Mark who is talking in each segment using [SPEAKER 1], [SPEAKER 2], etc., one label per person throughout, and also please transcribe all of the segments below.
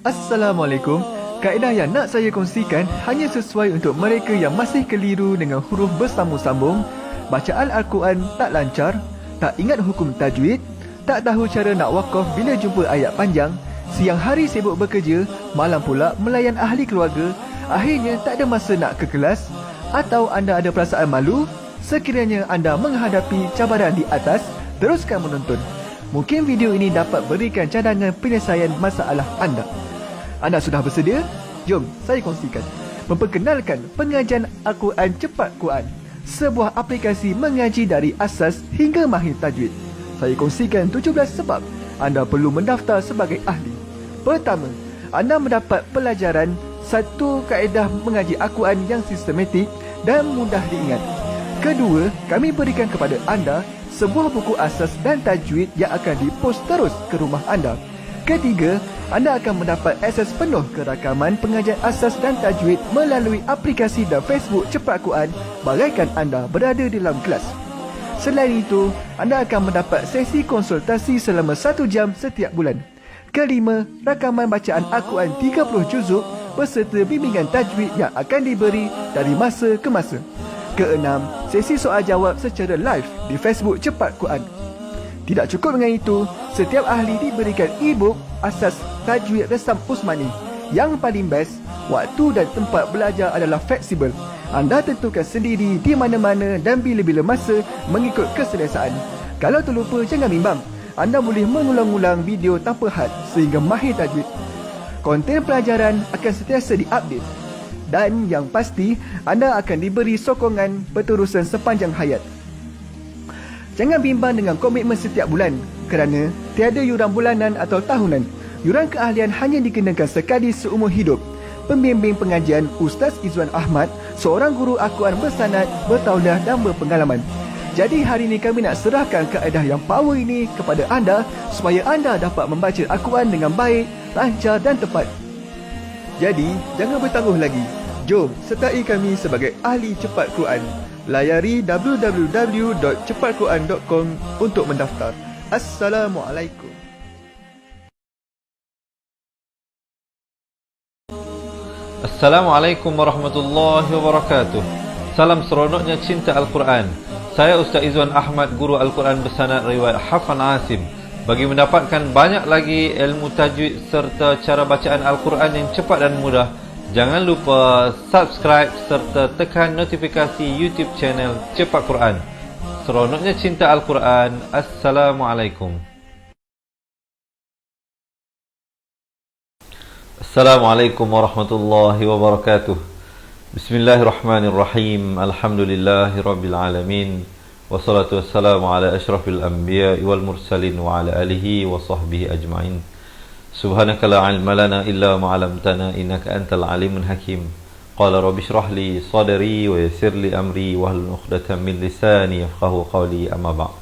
[SPEAKER 1] Assalamualaikum. Kaedah yang nak saya kongsikan hanya sesuai untuk mereka yang masih keliru dengan huruf bersambung-sambung, bacaan Al-Quran tak lancar, tak ingat hukum tajwid, tak tahu cara nak wakaf bila jumpa ayat panjang, siang hari sibuk bekerja, malam pula melayan ahli keluarga, akhirnya tak ada masa nak ke kelas, atau anda ada perasaan malu. Sekiranya anda menghadapi cabaran di atas, teruskan menonton. Mungkin video ini dapat berikan cadangan penyelesaian masalah anda. Anda sudah bersedia? Jom saya kongsikan. Memperkenalkan pengajian Al-Quran Cepat Quran, sebuah aplikasi mengaji dari asas hingga mahir tajwid. Saya kongsikan 17 sebab anda perlu mendaftar sebagai ahli. Pertama, anda mendapat pelajaran satu kaedah mengaji Al-Quran yang sistematik dan mudah diingat. Kedua, kami berikan kepada anda sebuah buku asas dan tajwid yang akan dipost terus ke rumah anda. Ketiga, anda akan mendapat akses penuh ke rakaman pengajian asas dan tajwid melalui aplikasi dan Facebook Cepat Quran bagaikan anda berada di dalam kelas. Selain itu, anda akan mendapat sesi konsultasi selama 1 jam setiap bulan. Kelima, rakaman bacaan Al-Quran 30 juzuk beserta bimbingan tajwid yang akan diberi dari masa ke masa. Keenam, sesi soal jawab secara live di Facebook Cepat Quran. Tidak cukup dengan itu, setiap ahli diberikan e-book asas tajwid resam Usmani. Yang paling best, waktu dan tempat belajar adalah fleksibel. Anda tentukan sendiri di mana-mana dan bila-bila masa mengikut keselesaan. Kalau terlupa, jangan bimbang. Anda boleh mengulang-ulang video tanpa had sehingga mahir tajwid. Konten pelajaran akan sentiasa diupdate. Dan yang pasti, anda akan diberi sokongan berterusan sepanjang hayat. Jangan bimbang dengan komitmen setiap bulan kerana tiada yuran bulanan atau tahunan. Yuran keahlian hanya dikenakan sekali seumur hidup. Pembimbing pengajian Ustaz Izwan Ahmad, seorang guru Al-Quran bersanad, bertauliah dan berpengalaman. Jadi hari ini kami nak serahkan kaedah yang power ini kepada anda supaya anda dapat membaca Al-Quran dengan baik, lancar dan tepat. Jadi, jangan bertangguh lagi. Jom sertai kami sebagai ahli cepat Quran. Layari www.cepatquran.com untuk mendaftar. Assalamualaikum.
[SPEAKER 2] Assalamualaikum warahmatullahi wabarakatuh. Salam seronoknya cinta Al-Quran. Saya Ustaz Izwan Ahmad, guru Al-Quran bersanad riwayat Hafan Asim. Bagi mendapatkan banyak lagi ilmu tajwid serta cara bacaan Al-Quran yang cepat dan mudah, jangan lupa subscribe serta tekan notifikasi YouTube channel Cepat Quran. Seronoknya cinta Al-Quran. Assalamualaikum. Assalamualaikum warahmatullahi wabarakatuh. Bismillahirrahmanirrahim. Alhamdulillahirabbil alamin. Wassalatu wassalamu ala asyrafil anbiya wal mursalin wa ala alihi wa sahbihi ajma'in. Subhanaka la ilma lana illa ma 'allamtana innaka antal alimul hakim. Qala rabbi shrah li sadri wa yassir li amri wahlul 'uqdatam min lisani yafqahu qawli, amma ba'd.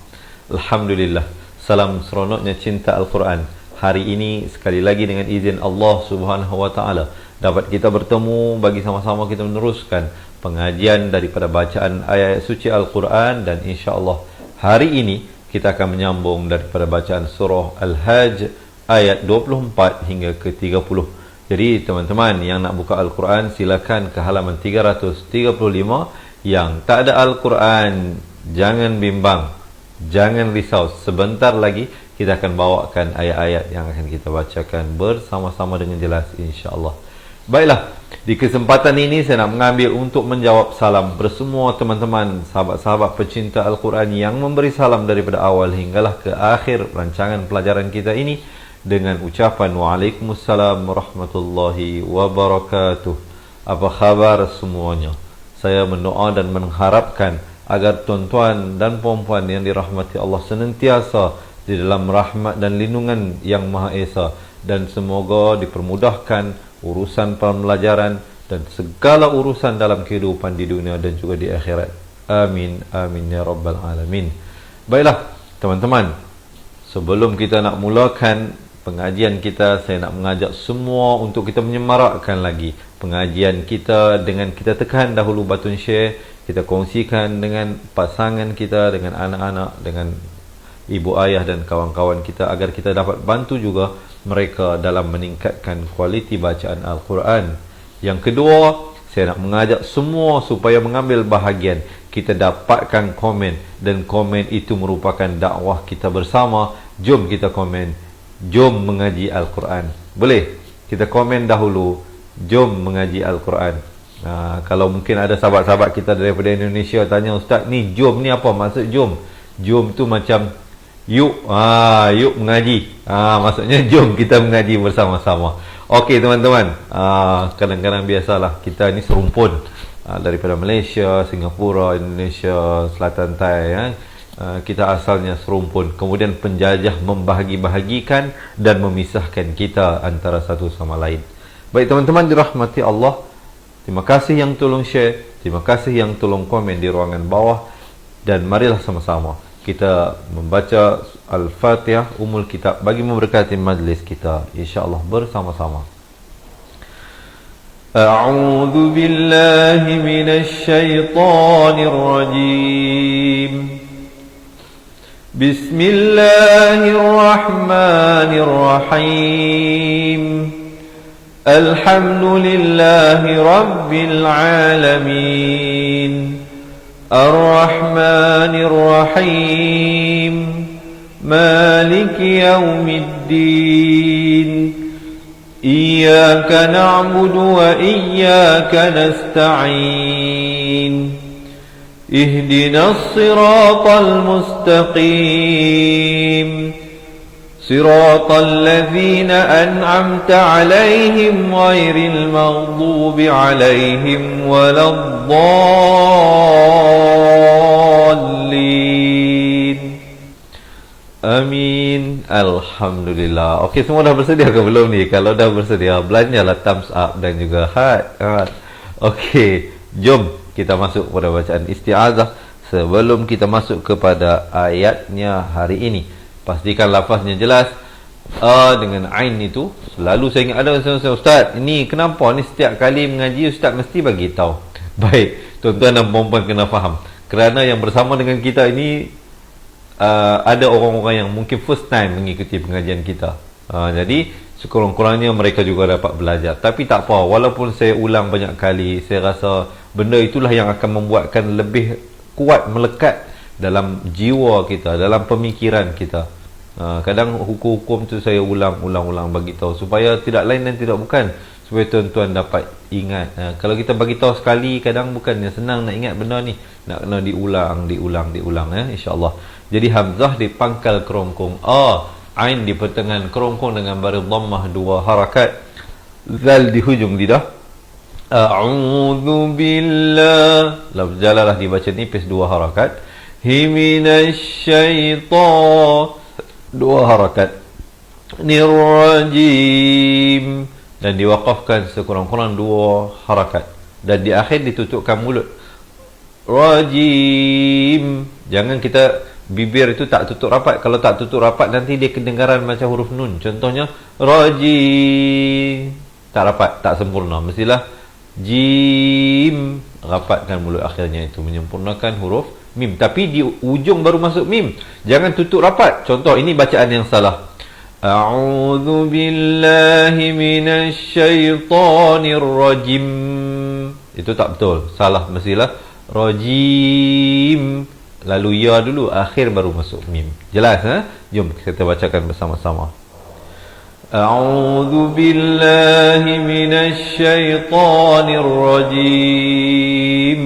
[SPEAKER 2] Alhamdulillah. Salam seronoknya cinta Al-Quran. Hari ini sekali lagi dengan izin Allah Subhanahu wa taala dapat kita bertemu bagi sama-sama kita meneruskan pengajian daripada bacaan ayat suci Al-Quran, dan insya-Allah hari ini kita akan menyambung daripada bacaan surah Al-Hajj ayat 24 hingga ke 30. Jadi teman-teman yang nak buka Al-Quran, silakan ke halaman 335. Yang tak ada Al-Quran, jangan bimbang, jangan risau. Sebentar lagi kita akan bawakan ayat-ayat yang akan kita bacakan bersama-sama dengan jelas, insya-Allah. Baiklah, di kesempatan ini saya nak mengambil untuk menjawab salam bersemua teman-teman, sahabat-sahabat pecinta Al-Quran yang memberi salam daripada awal hinggalah ke akhir rancangan pelajaran kita ini dengan ucapan Waalaikumsalam warahmatullahi wabarakatuh. Apa khabar semuanya? Saya mendoa dan mengharapkan agar tuan-tuan dan puan-puan yang dirahmati Allah senantiasa di dalam rahmat dan lindungan yang Maha Esa, dan semoga dipermudahkan urusan pembelajaran dan segala urusan dalam kehidupan di dunia dan juga di akhirat. Amin, amin ya rabbal alamin. Baiklah teman-teman, sebelum kita nak mulakan pengajian kita, saya nak mengajak semua untuk kita menyemarakkan lagi pengajian kita dengan kita tekan dahulu button share, kita kongsikan dengan pasangan kita, dengan anak-anak, dengan ibu ayah dan kawan-kawan kita, agar kita dapat bantu juga mereka dalam meningkatkan kualiti bacaan Al-Quran. Yang kedua, saya nak mengajak semua supaya mengambil bahagian. Kita dapatkan komen, dan komen itu merupakan dakwah kita bersama. Jom kita komen, jom mengaji Al-Quran. Boleh? Kita komen dahulu, jom mengaji Al-Quran. Kalau mungkin ada sahabat-sahabat kita daripada Indonesia tanya, Ustaz, ni jom ni apa maksud jom? Jom tu macam yuk, yuk mengaji. Maksudnya jom kita mengaji bersama-sama. Okey teman-teman, kadang-kadang biasalah kita ni serumpun daripada Malaysia, Singapura, Indonesia, Selatan Thai. Kita asalnya serumpun. Kemudian penjajah membahagi-bahagikan dan memisahkan kita antara satu sama lain. Baik teman-teman dirahmati Allah, terima kasih yang tolong share, terima kasih yang tolong komen di ruangan bawah. Dan marilah sama-sama kita membaca Al-Fatihah, Ummul Kitab, bagi memberkati majlis kita insya-Allah bersama-sama. A'udzu billahi minasy syaithanir rajim. Bismillahirrahmanirrahim. Alhamdulillahi rabbil alamin. Ar-Rahmanir Rahim. Maliki yaumiddin. Iyyaka na'budu wa iyyaka nasta'in. Ihdinas siratal mustaqim. Siratal ladzina an'amta 'alaihim ghairil maghdubi 'alaihim waladdallin. Amin. Alhamdulillah. Okey, semua dah bersedia ke belum ni? Kalau dah bersedia, belanjalah thumbs up dan juga heart. Okey, jom kita masuk pada bacaan isti'azah. Sebelum kita masuk kepada ayatnya hari ini, pastikan lafaznya jelas. Dengan ain itu selalu saya ingat ada Ustaz, ini kenapa ni setiap kali mengaji Ustaz mesti bagi tahu. Baik, tuan-tuan dan puan-puan kena faham. Kerana yang bersama dengan kita ini ada orang-orang yang mungkin first time mengikuti pengajian kita. Jadi sekurang-kurangnya mereka juga dapat belajar. Tapi tak apa, walaupun saya ulang banyak kali, saya rasa benda itulah yang akan membuatkan lebih kuat melekat dalam jiwa kita, dalam pemikiran kita. Kadang hukum-hukum tu saya ulang bagi tahu supaya tidak lain dan tidak bukan, supaya tuan-tuan dapat ingat. Kalau kita bagi tahu sekali, kadang bukannya senang nak ingat benda ni, nak kena diulang insya-Allah. Jadi hamzah di pangkal kerongkong ain di pertengahan kerongkong dengan baris dhammah 2 harakat, zal di hujung lidah. A'udzu billah, lafz jalalah dibaca nipis 2 harakat. Himinasyaitan 2 harakat. Nirrajim, dan diwaqafkan sekurang-kurang 2 harakat, dan di akhir ditutupkan mulut. Rajim, jangan kita bibir itu tak tutup rapat. Kalau tak tutup rapat nanti dia kedengaran macam huruf nun. Contohnya rajim, tak rapat, tak sempurna. Mestilah jim, rapatkan mulut akhirnya, itu menyempurnakan huruf mim. Tapi di ujung baru masuk mim, jangan tutup rapat. Contoh, ini bacaan yang salah. A'udzu billahi minasy syaithanir rajim, itu tak betul, salah. Mestilah rajim, lalu ya dulu, akhir baru masuk mim. Jelas? Jom kita bacakan bersama-sama. A'udzu billahi minasy syaithanir rajim.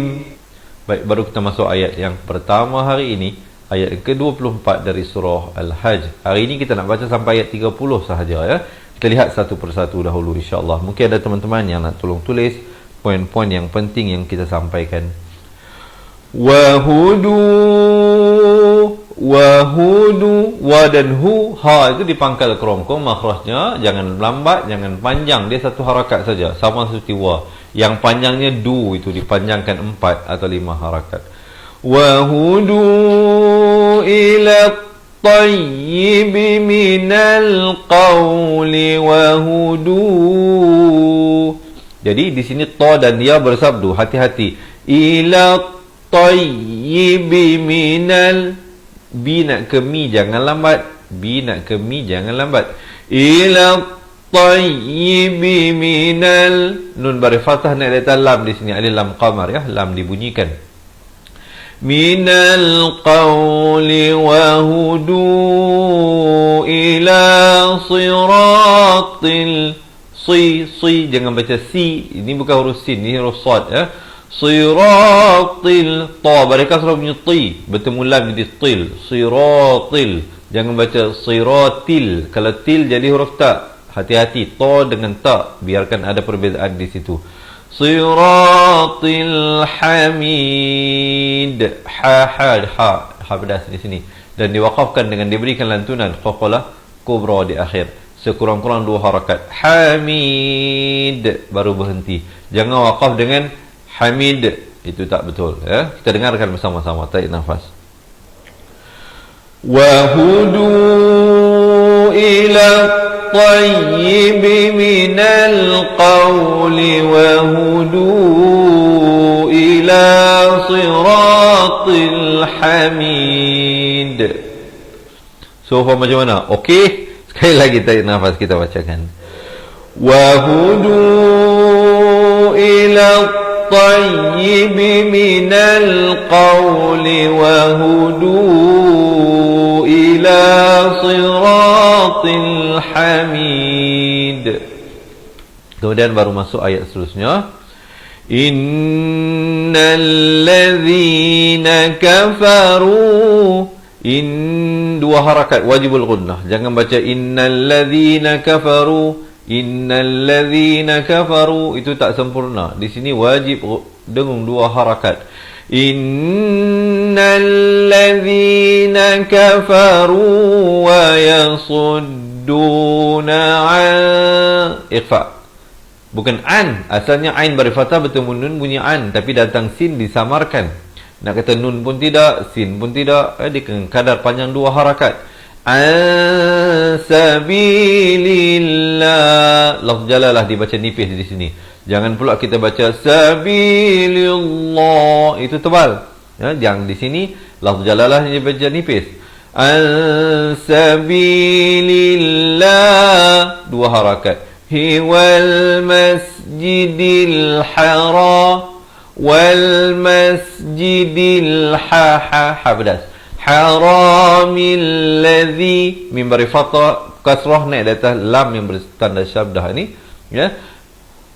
[SPEAKER 2] Baik, baru kita masuk ayat yang pertama hari ini, ayat ke-24 dari surah Al-Hajj. Hari ini kita nak baca sampai ayat 30 sahaja ya. Kita lihat satu persatu dahulu insya-Allah. Mungkin ada teman-teman yang nak tolong tulis poin-poin yang penting yang kita sampaikan. Wahudu, wa dan hu, ha itu di pangkal kerongkong, makhrajnya jangan lambat, jangan panjang, dia satu harakat saja, sama seperti wa. Yang panjangnya du, itu dipanjangkan 4 atau 5 harakat. Wahudu ila tayyibi minal qawli wahudu. Jadi di sini ta dan ya bersabdu, hati-hati. Ila tayyibi minal, bi nak ke mi jangan lambat, bi nak ke mi jangan lambat. Ila tayyibi minal, nun baris fathah naik letak lam di sini, ada lam qamar ya, lam dibunyikan. Minal qawli wa hudu ila siratil, si jangan baca si, ini bukan huruf sin, ini huruf sad ya. Siratil, ta baris kasrah punya ti, bertemu lam jadi til, siratil. Jangan baca siratil, kalau til jadi huruf ta. Hati-hati, ta dengan ta, biarkan ada perbezaan di situ. Siratil hamid, ha pedas di sini, dan diwaqafkan dengan diberikan lantunan qalqalah kubra di akhir, sekurang-kurang 2 harakat. Hamid baru berhenti, jangan waqaf dengan hamid, itu tak betul ya. Kita dengarkan bersama-sama, tarik nafas. Wa hudu ila tayyib minal qawli wa hudu ila siratil hamid. So macam mana? Okey, sekali lagi tarik nafas, kita bacakan. Wa hudu ila tayyib minal qawli wa hudu ila siratil hamid. Kemudian baru masuk ayat seterusnya. Innal ladzina kafaru, dua harakat wajibul gunnah. Jangan baca innal ladzina kafaru, innal ladzina kafaru, itu tak sempurna. Di sini wajib dengung 2 harakat. Innal ladzina kafaru wa yasudduna an, ikhfa, bukan an, asalnya ain baris fathah bertemu nun bunyi an, tapi datang sin disamarkan. Nak kata nun pun tidak, sin pun tidak, dia kadar panjang 2 harakat. Sabilillah, lafz jalalah dibaca nipis di sini. Jangan pula kita baca sabilillah, itu tebal ya. Jangan di sini lafz jalalah dibaca nipis. Sabilillah 2 harakat. Hiwal masjidil haram, wal masjidil ha pedas, haramil ladzi, mim bari fathah kasrah naik di atas lam yang bertanda syabdah ni ya.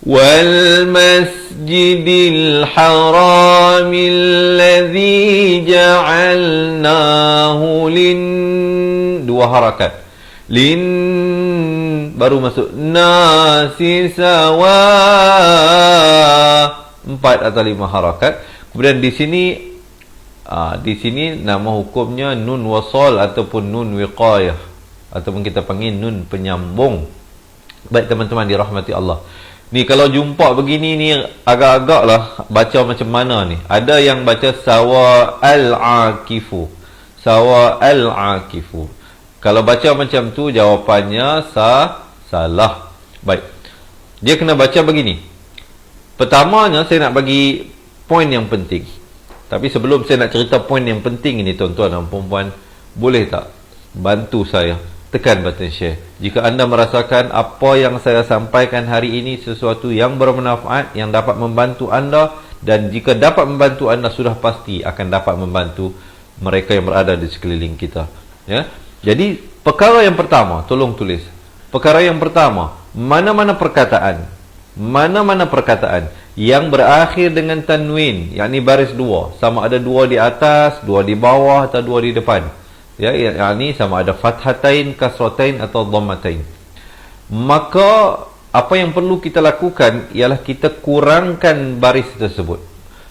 [SPEAKER 2] Wal masjidil haramil ladzi ja'alnahu lin, 2 harakat. Lin baru masuk nasi sawa, 4 atau 5 harakat. Kemudian di sini nama hukumnya nun wasal ataupun nun wiqayah, ataupun kita panggil nun penyambung. Baik teman-teman dirahmati Allah, ni kalau jumpa begini ni agak-agak lah baca macam mana ni. Ada yang baca sawa al-akifu, sawa al-akifu. Kalau baca macam tu jawapannya salah. Baik, dia kena baca begini. Pertamanya saya nak bagi poin yang penting. Tapi sebelum saya nak cerita poin yang penting ini, tuan-tuan dan puan-puan, boleh tak bantu saya tekan button share jika anda merasakan apa yang saya sampaikan hari ini sesuatu yang bermanfaat, yang dapat membantu anda, dan jika dapat membantu anda sudah pasti akan dapat membantu mereka yang berada di sekeliling kita ya. Jadi perkara yang pertama, tolong tulis. Perkara yang pertama, mana-mana perkataan yang berakhir dengan tanwin, yakni baris 2, sama ada 2 di atas, 2 di bawah atau 2 di depan ya, yakni sama ada fathatain, kasratain atau dhammatain, maka apa yang perlu kita lakukan ialah kita kurangkan baris tersebut.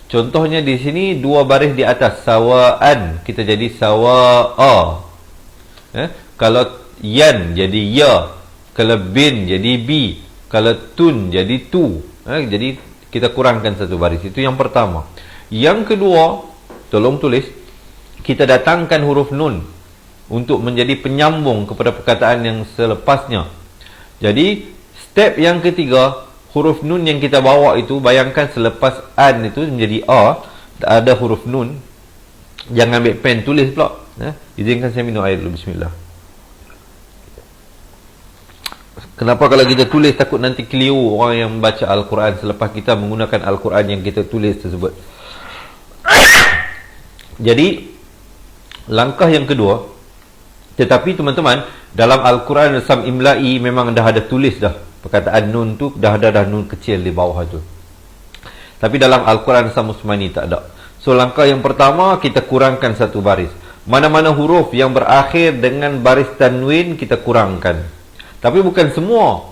[SPEAKER 2] Contohnya di sini 2 baris di atas, sawaan, kita jadi sawa'a kalau yan jadi ya, kalau bin jadi bi, kalau tun jadi tu jadi kita kurangkan 1 baris. Itu yang pertama. Yang kedua, tolong tulis, kita datangkan huruf nun untuk menjadi penyambung kepada perkataan yang selepasnya. Jadi step yang ketiga, huruf nun yang kita bawa itu, bayangkan selepas an itu menjadi a, ada huruf nun. Jangan ambil pen, tulis pula Izinkan saya minum air dulu. Bismillah. Kenapa kalau kita tulis takut nanti keliru orang yang membaca Al-Quran selepas kita menggunakan Al-Quran yang kita tulis tersebut. Jadi langkah yang kedua, tetapi teman-teman, dalam Al-Quran Sam Imla'i memang dah ada tulis dah perkataan nun tu, dah ada nun kecil di bawah tu. Tapi dalam Al-Quran Sam Usmani tak ada. So langkah yang pertama, kita kurangkan satu baris. Mana-mana huruf yang berakhir dengan baris tanwin kita kurangkan. Tapi bukan semua.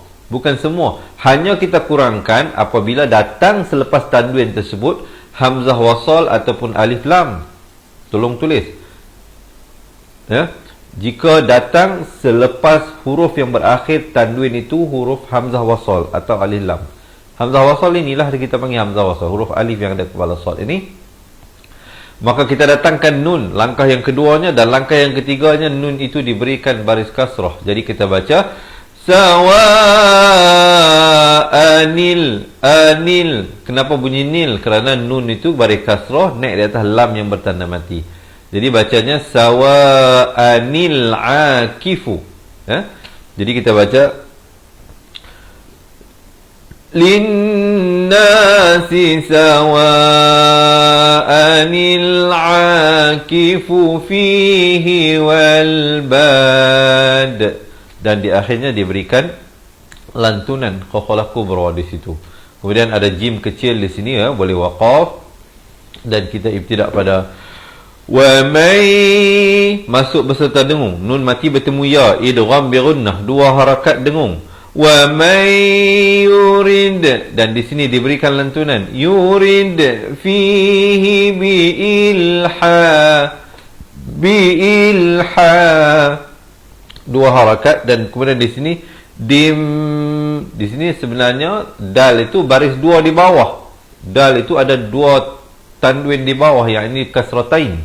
[SPEAKER 2] Hanya kita kurangkan apabila datang selepas tanwin tersebut hamzah wasal ataupun alif lam. Tolong tulis. Ya. Jika datang selepas huruf yang berakhir tanwin itu huruf hamzah wasal atau alif lam. Hamzah wasal inilah kita panggil hamzah wasal, huruf alif yang ada kepala sad ini. Maka kita datangkan nun, langkah yang keduanya, dan langkah yang ketiganya nun itu diberikan baris kasrah. Jadi kita baca sawa'anil anil. Kenapa bunyi nil? Kerana nun itu baris kasrah naik di atas lam yang bertanda mati. Jadi bacanya sawa'anil akifu. Ya? Jadi kita baca linnasi sawa'anil akifu fihi wal bad. Dan di akhirnya diberikan lantunan qaqalah kubra di situ. Kemudian ada jim kecil di sini, ya, boleh waqaf, dan kita ibtidak pada wa may, masuk beserta dengung. Nun mati bertemu ya, idgham bi gunnah, dua harakat dengung. Wa may yurid, dan di sini diberikan lantunan yurid fihi bi ilha, dua harakat. Dan kemudian di sini dim, di sini sebenarnya dal itu baris dua di bawah. Dal itu ada dua tanwin di bawah, yang ini kasratain.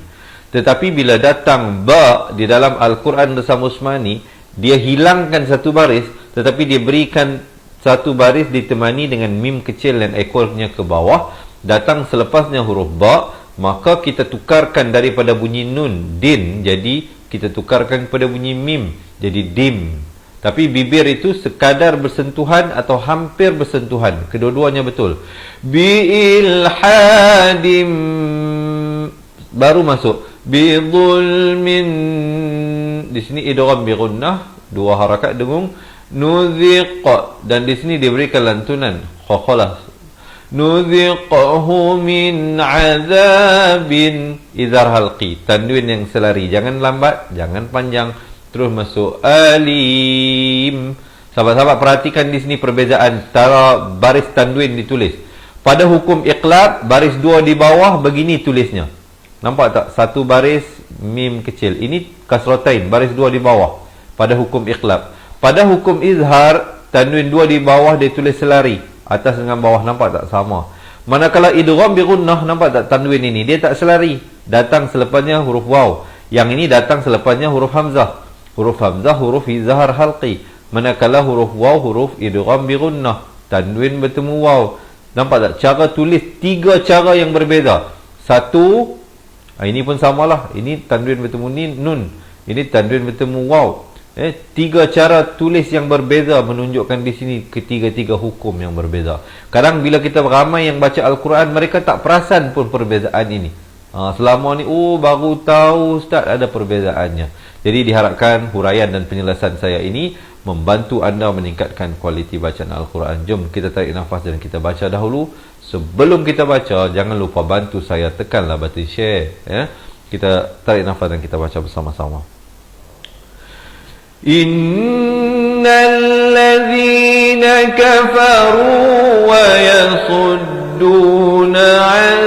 [SPEAKER 2] Tetapi bila datang ba di dalam Al-Quran Sam Usmani, dia hilangkan satu baris, tetapi dia berikan satu baris ditemani dengan mim kecil dan ekornya ke bawah. Datang selepasnya huruf ba, maka kita tukarkan daripada bunyi nun din, jadi kita tukarkan kepada bunyi mim, jadi dim. Tapi bibir itu sekadar bersentuhan atau hampir bersentuhan. Kedua-duanya betul. Bi'ilhadim, baru masuk bidhulmin. Di sini idgham bi gunnah, dua harakat dengung. Nuziq, dan di sini diberikan lantunan qaqalah. Nuziqhu min azabin, izhar halqi, tanwin yang selari, jangan lambat, jangan panjang. Terus masuk alim. Sahabat-sahabat perhatikan di sini perbezaan antara baris tanwin ditulis. Pada hukum iqlab, baris dua di bawah begini tulisnya. Nampak tak? Satu baris mim kecil. Ini kasratain, baris dua di bawah pada hukum iqlab. Pada hukum izhar, tanwin dua di bawah dia tulis selari, atas dengan bawah. Nampak tak? Sama. Manakala idgham bi gunnah, nampak tak tanwin ini? Dia tak selari. Datang selepasnya huruf waw. Yang ini datang selepasnya huruf hamzah. Huruf hamzah, huruf izhar halqi. Manakala huruf waw, huruf idgham bi gunnah. Tanwin bertemu waw. Nampak tak? Cara tulis tiga cara yang berbeza. Satu, ini pun samalah. Ini tanwin bertemu nun. Ini tanwin bertemu waw. Tiga cara tulis yang berbeza menunjukkan di sini ketiga-tiga hukum yang berbeza. Kadang bila kita ramai yang baca Al-Quran, mereka tak perasan pun perbezaan ini. Selama ni, baru tahu Ustaz ada perbezaannya. Jadi diharapkan huraian dan penjelasan saya ini membantu anda meningkatkan kualiti bacaan Al-Quran. Jom kita tarik nafas dan kita baca dahulu. Sebelum kita baca, jangan lupa bantu saya tekanlah button share, ya. Kita tarik nafas dan kita baca bersama-sama. Innal ladzina kafaru wa yasudduna an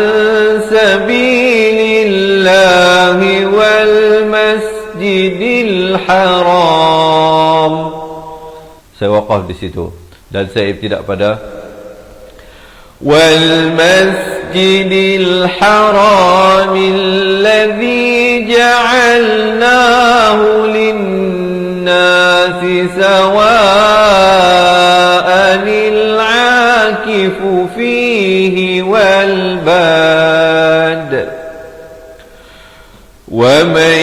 [SPEAKER 2] sabilillahi wal masjidil haram. Saya waqaf di situ dan saya ibtidak pada wal masjidil haram alladzi ja'alnahu lin-nasi sawa'anil 'akifu fihi wal bad wa man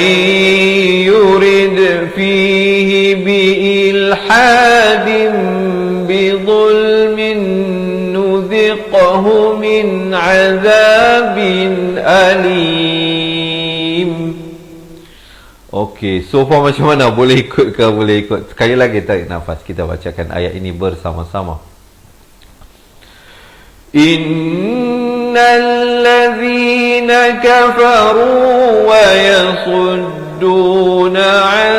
[SPEAKER 2] yurid fihi bil إلحاد بظلم نذقه من عذاب أليم. Okey, so far macam mana? Boleh ikut ke? Boleh ikut? Sekali lagi tarik nafas, kita bacakan ayat ini bersama-sama. Innal ladzina kafaru wa yasudduna an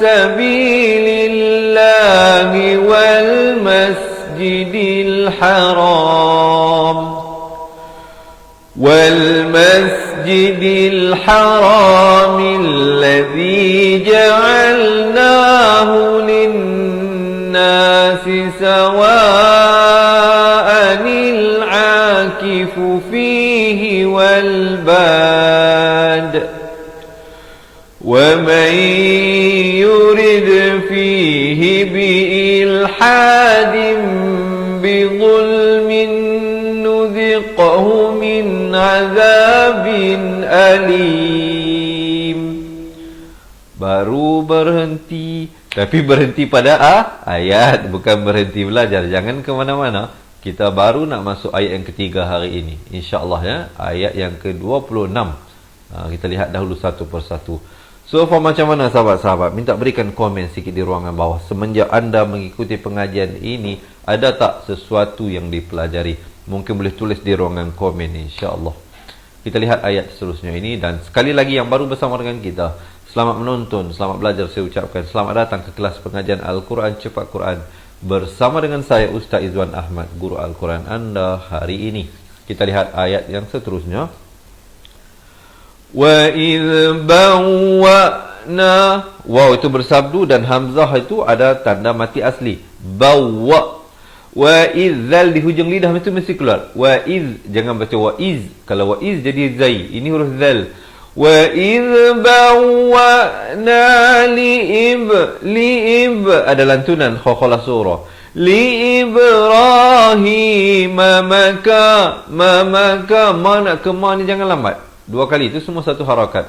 [SPEAKER 2] sabilillahi wal masjidil haram والمسجد الحرام الذي جعلناه للناس سواء العاكف فيه والباد ومن يرد فيه بإلحاد بظلم نذقه من عذاب أليم. Baru berhenti, tapi berhenti pada ayat, bukan berhenti belajar. Jangan ke mana-mana. Kita baru nak masuk ayat yang ketiga hari ini, insya-Allah ya. Ayat yang ke-26. Kita lihat dahulu satu persatu. So far macam mana sahabat-sahabat? Minta berikan komen sikit di ruangan bawah. Semenjak anda mengikuti pengajian ini, ada tak sesuatu yang dipelajari? Mungkin boleh tulis di ruangan komen, insya-Allah. Kita lihat ayat seterusnya ini. Dan sekali lagi yang baru bersama dengan kita, selamat menonton, selamat belajar. Saya ucapkan selamat datang ke kelas pengajian Al-Quran Cepat Quran bersama dengan saya Ustaz Izwan Ahmad, guru Al-Quran anda hari ini. Kita lihat ayat yang seterusnya. Wa idh bawwa'na, waw itu bersabdu dan hamzah itu ada tanda mati asli. Bawwa. Wa izzal di hujung lidah itu mesti keluar. Wa iz, jangan baca wa iz. Kalau wa iz jadi zai. Ini huruf zal. Wa iz bawwa'na li'ib ada lantunan khakhalah surah. Li Ibrahim maka mana ke ma ni jangan lambat. Dua kali itu semua satu harakat.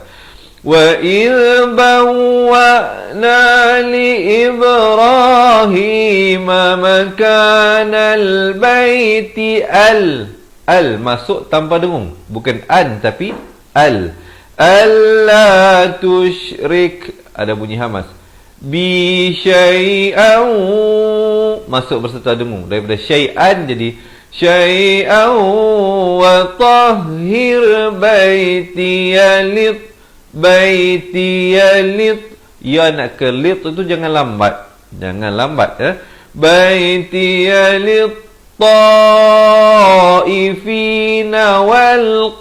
[SPEAKER 2] Wa idh bawwa'na li Ibrahim makanal baiti al masuk tanpa dengung, bukan an tapi al. Alla tusyrik ada bunyi hamas. Bi syai'an masuk berserta dengung, daripada syai'an jadi syai'an wa tahhir baitiya lit ya nak ke lit itu jangan lambat ya. Baitiya lit taifina wal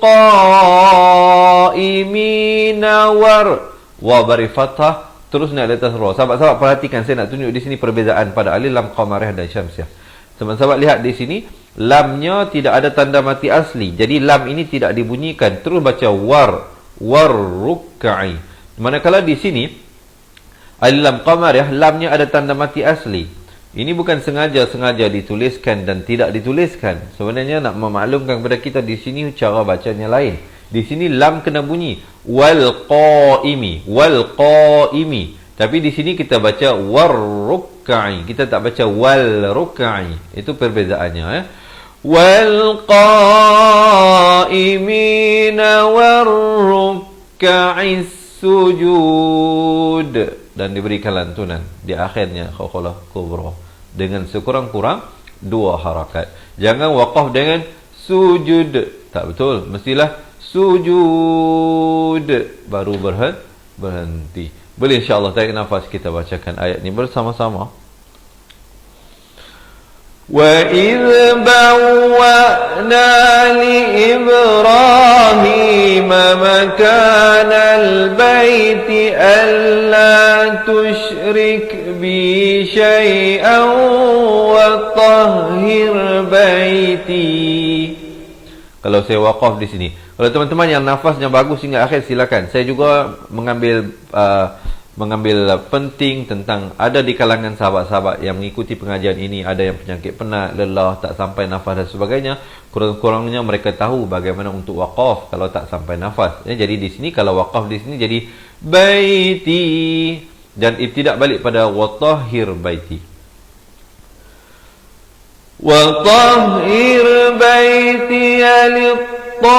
[SPEAKER 2] qaimina wa bari fathah terus naik di atas ra. Sahabat-sahabat perhatikan, saya nak tunjuk di sini perbezaan pada alif lam qamariyah dan syamsiah. Sahabat-sahabat lihat di sini, lamnya tidak ada tanda mati asli. Jadi lam ini tidak dibunyikan. Terus baca warruk'i. Manakala di sini alif lam qamariyah, lamnya ada tanda mati asli. Ini bukan sengaja dituliskan dan tidak dituliskan. Sebenarnya nak memaklumkan kepada kita di sini cara bacanya lain. Di sini lam kena bunyi wal qaimi. Tapi di sini kita baca warruk'i. Kita tak baca wal ruk'i. Itu perbezaannya ya. Wal qaimina warruk'is sujud. Dan diberikan lantunan di akhirnya khakhalah kubra dengan sekurang-kurang 2 harakat. Jangan waqaf dengan sujud. Tak betul, mestilah sujud baru berhenti. Boleh insya-Allah tarik nafas, kita bacakan ayat ini bersama-sama. Wa idh bawwa'na li Ibrahim makanal baiti alla tusyrik bi syai'an wa tahhir baiti. Kalau saya waqaf di sini. Kalau teman-teman yang nafasnya bagus hingga akhir silakan. Saya juga mengambil penting tentang ada di kalangan sahabat-sahabat yang mengikuti pengajian ini, ada yang penyakit penat, lelah, tak sampai nafas dan sebagainya. Kurang-kurangnya mereka tahu bagaimana untuk waqaf kalau tak sampai nafas. Ya, jadi di sini kalau waqaf di sini jadi baiti. dan ibtidak balik pada watahhir baiti. Watahhir baiti lit-ta'ifin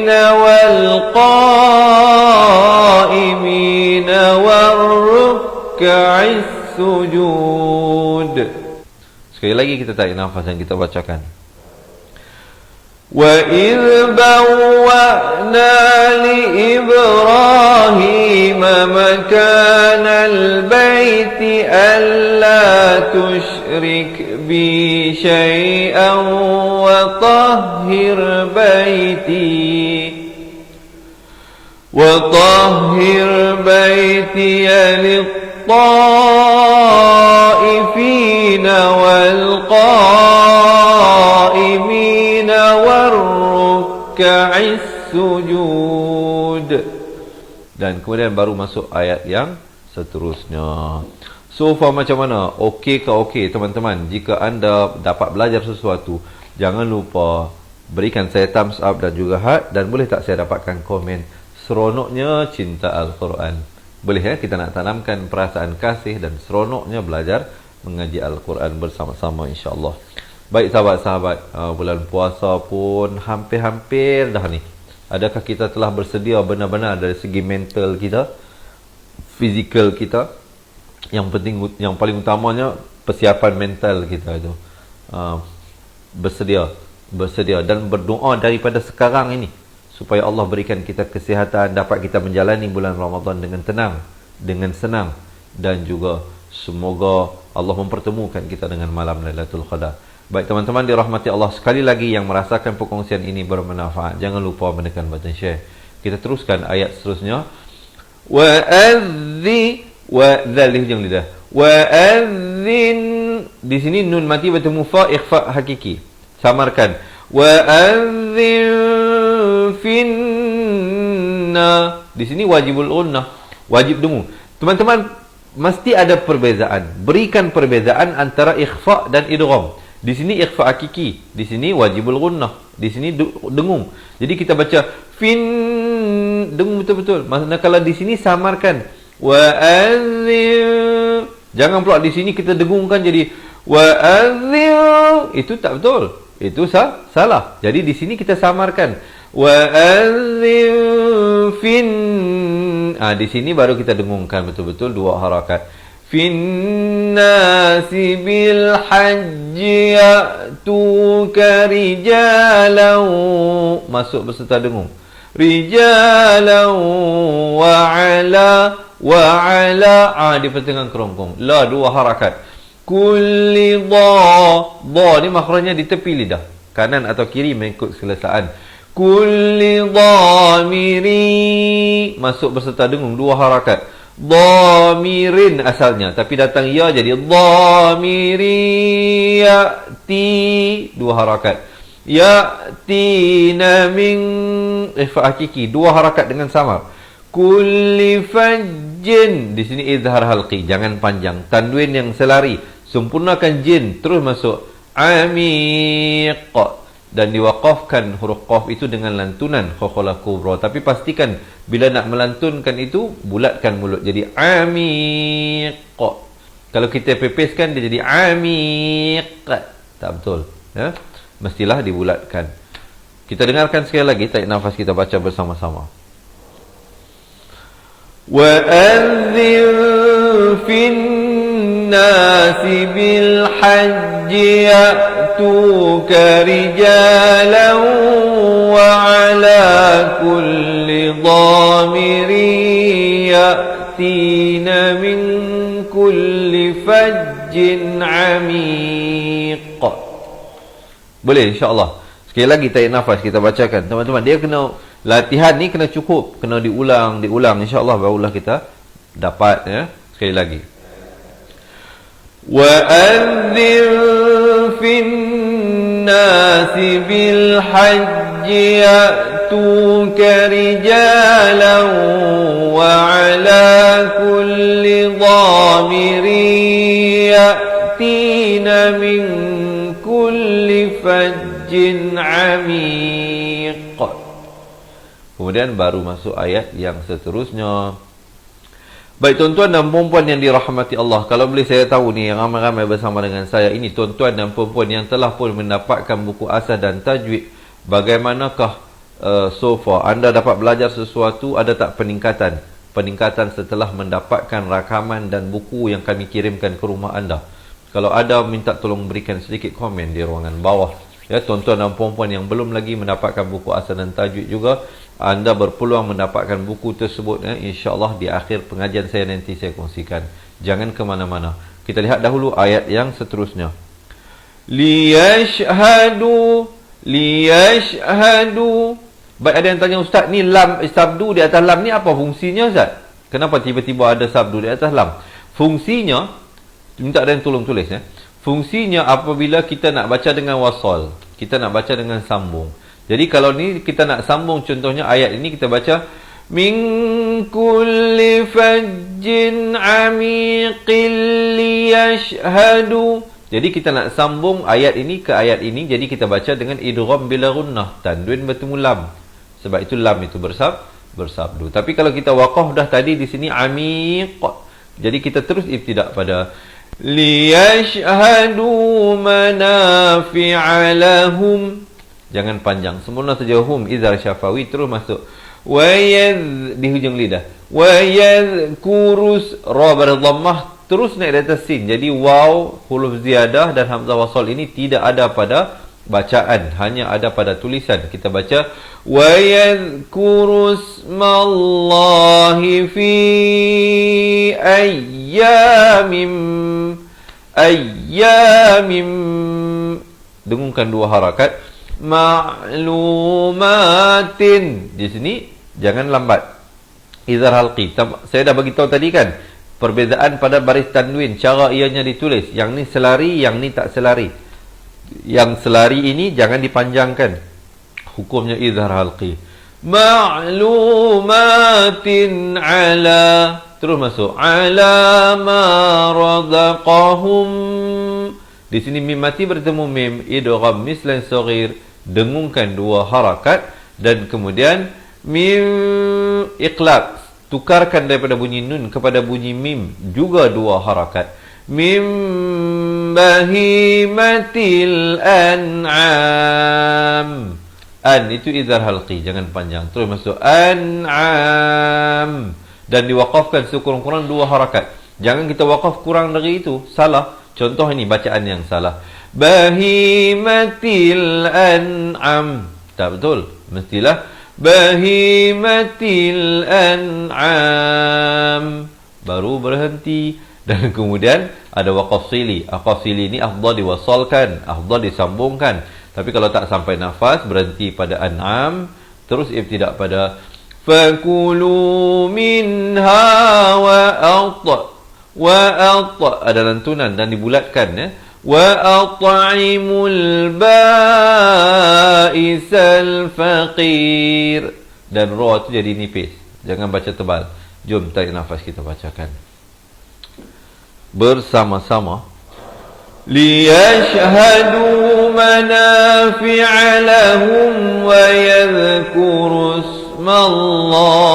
[SPEAKER 2] wal-qa'imin war-ruk'is sujud. Sekali lagi kita tarik nafas dan kita bacakan. وَإِذْ بَوَّأْنَا لِإِبْرَاهِيمَ مَكَانَ الْبَيْتِ أَلَّا تُشْرِكْ بِي شَيْئًا وَطَهِّرْ بَيْتِيَ لِلطَّائِفِينَ وَالْقَائِمِينَ وَالرُّكَّعِ السُّجُودِ. Dan kemudian baru masuk ayat yang seterusnya. So far macam mana? Okey ke okey teman-teman? Jika anda dapat belajar sesuatu, jangan lupa berikan saya thumbs up dan juga heart, dan boleh tak saya dapatkan komen seronoknya cinta Al-Quran. Boleh ya, kita nak tanamkan perasaan kasih dan seronoknya belajar mengaji Al-Quran bersama-sama, insya-Allah. Baik sahabat-sahabat, bulan puasa pun hampir-hampir dah ni. Adakah kita telah bersedia benar-benar dari segi mental kita, fizikal kita? Yang penting, yang paling utamanya persiapan mental kita itu. Bersedia dan berdoa daripada sekarang ini supaya Allah berikan kita kesihatan, dapat kita menjalani bulan Ramadan dengan tenang, dengan senang, dan juga semoga Allah mempertemukan kita dengan malam Lailatul Qadar. Baik teman-teman dirahmati Allah, sekali lagi yang merasakan perkongsian ini bermanfaat, jangan lupa menekan button share. Kita teruskan ayat seterusnya. Wa'adzin, di sini nun mati bertemu fa ikhfa hakiki. Samarkan. Wa'adzin finna. Di sini wajibul gunnah, wajib dengung. Teman-teman mesti ada perbezaan. Berikan perbezaan antara ikhfa dan idgham. Di sini ikhfa hakiki, di sini wajibul gunnah, di sini dengung. Jadi kita baca fin, dengung betul-betul. Manakala di sini samarkan wa'adzin. Jangan pula di sini kita dengungkan jadi wa'adzin. Itu tak betul. Itu salah. Jadi di sini kita samarkan wa'adzin fin. Di sini baru kita dengungkan betul-betul dua harakat. Finnasi bil hajji ya'tuka rijalan. Masuk beserta dengung. Rijalan wa'ala. Di pertengahan kerongkong. La dua harakat. Kulli dha ni makhrajnya di tepi lidah, kanan atau kiri mengikut selesaan. Kulli dhamiri, masuk berserta dengung dua harakat. Dhamirin asalnya, tapi datang ya jadi dhamiri ya'ti, dua harakat. Ya'tina min ikhfa hakiki, dua harakat dengan samar. Kulli fajjin, di sini izhar halqi, jangan panjang. Tanwin yang selari, sempurnakan jin, terus masuk amiq, dan diwaqafkan huruf qaf itu dengan lantunan khakhalah kubra. Tapi pastikan bila nak melantunkan itu bulatkan mulut jadi amiq. Kalau kita pepeskan dia jadi amiq, tak betul ya? Mestilah dibulatkan. Kita dengarkan sekali lagi, tarik nafas, kita baca bersama-sama. Wa'adzin finnasi bil hajji ya'tuka rijalan wa ala kulli dhamirin ya'tina min kulli fajjin amiq. Boleh insya-Allah. Sekali lagi tarik nafas, kita bacakan. Teman-teman, dia kena latihan ni, kena cukup, kena diulang insya-Allah barulah kita dapat ya. Sekali lagi. Wa'adzin finnasi bil hajji ya'tuka rijalan wa ala kulli dhamirin ya'tina min kulli fajjin amiq. Kemudian baru masuk ayat yang seterusnya. Baik tuan-tuan dan puan-puan yang dirahmati Allah, kalau boleh saya tahu ni yang ramai-ramai bersama dengan saya ini tuan-tuan dan puan-puan yang telah pun mendapatkan buku asas dan tajwid, bagaimanakah so far anda dapat belajar sesuatu? Ada tak peningkatan setelah mendapatkan rakaman dan buku yang kami kirimkan ke rumah anda? Kalau ada, minta tolong berikan sedikit komen di ruangan bawah. Ya, tuan-tuan dan puan-puan yang belum lagi mendapatkan buku asas dan tajwid juga, anda berpeluang mendapatkan buku tersebut, insya-Allah di akhir pengajian saya nanti saya kongsikan. Jangan ke mana-mana. Kita lihat dahulu ayat yang seterusnya. Liyashhadu. Baik, ada yang tanya, ustaz, ni lam sabdu di atas lam ni apa fungsinya, ustaz? Kenapa tiba-tiba ada sabdu di atas lam? Fungsinya, minta ada yang tolong tulis ya. Fungsinya apabila kita nak baca dengan wasal, kita nak baca dengan sambung. Jadi kalau ni kita nak sambung, contohnya ayat ini kita baca min kulli fajjin amiqil liyashhadu. Jadi kita nak sambung ayat ini ke ayat ini, jadi kita baca dengan idgham bila gunnah, tanwin bertemu lam. Sebab itu lam itu bersabdu. Tapi kalau kita waqaf dah tadi di sini amiq, jadi kita terus ibtidak pada liyashhadu manafi'a lahum. Jangan panjang, sempurna saja hum izhar syafawi, terus masuk di hujung lidah. Kurus ra berdhammah, terus naik di atas sin. Jadi waw, huruf ziyadah dan hamzah wasal ini tidak ada pada bacaan, hanya ada pada tulisan. Kita baca smallahi fi ayyamin. Dengungkan dua harakat. Ma'lumatin. Di sini jangan lambat. Izhar halqi. Saya dah bagi tahu tadi kan, perbezaan pada baris tanwin, cara ianya ditulis. Yang ni selari, yang ni tak selari. Yang selari ini jangan dipanjangkan. Hukumnya izhar halqi. Ma'lumatin ala, terus masuk ala ma razaqahum. Di sini mim mati bertemu mim, idgham mislan saghir, dengungkan dua harakat, dan kemudian mim iqlab, tukarkan daripada bunyi nun kepada bunyi mim, juga dua harakat. Mim bahimatil an'am. An itu izhar halqi, jangan panjang, terus masuk an'am, dan diwaqafkan sekurang-kurang dua harakat. Jangan kita waqaf kurang dari itu, salah. Contoh ini bacaan yang salah. Bahimatil an'am. Tak betul. Mestilah bahimatil an'am. Baru berhenti. Dan kemudian ada waqaf sili. Waqaf sili ini afdal diwasalkan, afdal disambungkan. Tapi kalau tak sampai nafas, berhenti pada an'am, terus ibtidak pada fakulu minha wa ada lantunan dan dibulatkan ya. Wa at'imul ba'isal faqir, dan ra tu jadi nipis, jangan baca tebal. Jom tarik nafas, kita bacakan bersama-sama. Liyashhadu manafi'a lahum wa yadhkuru ismallah.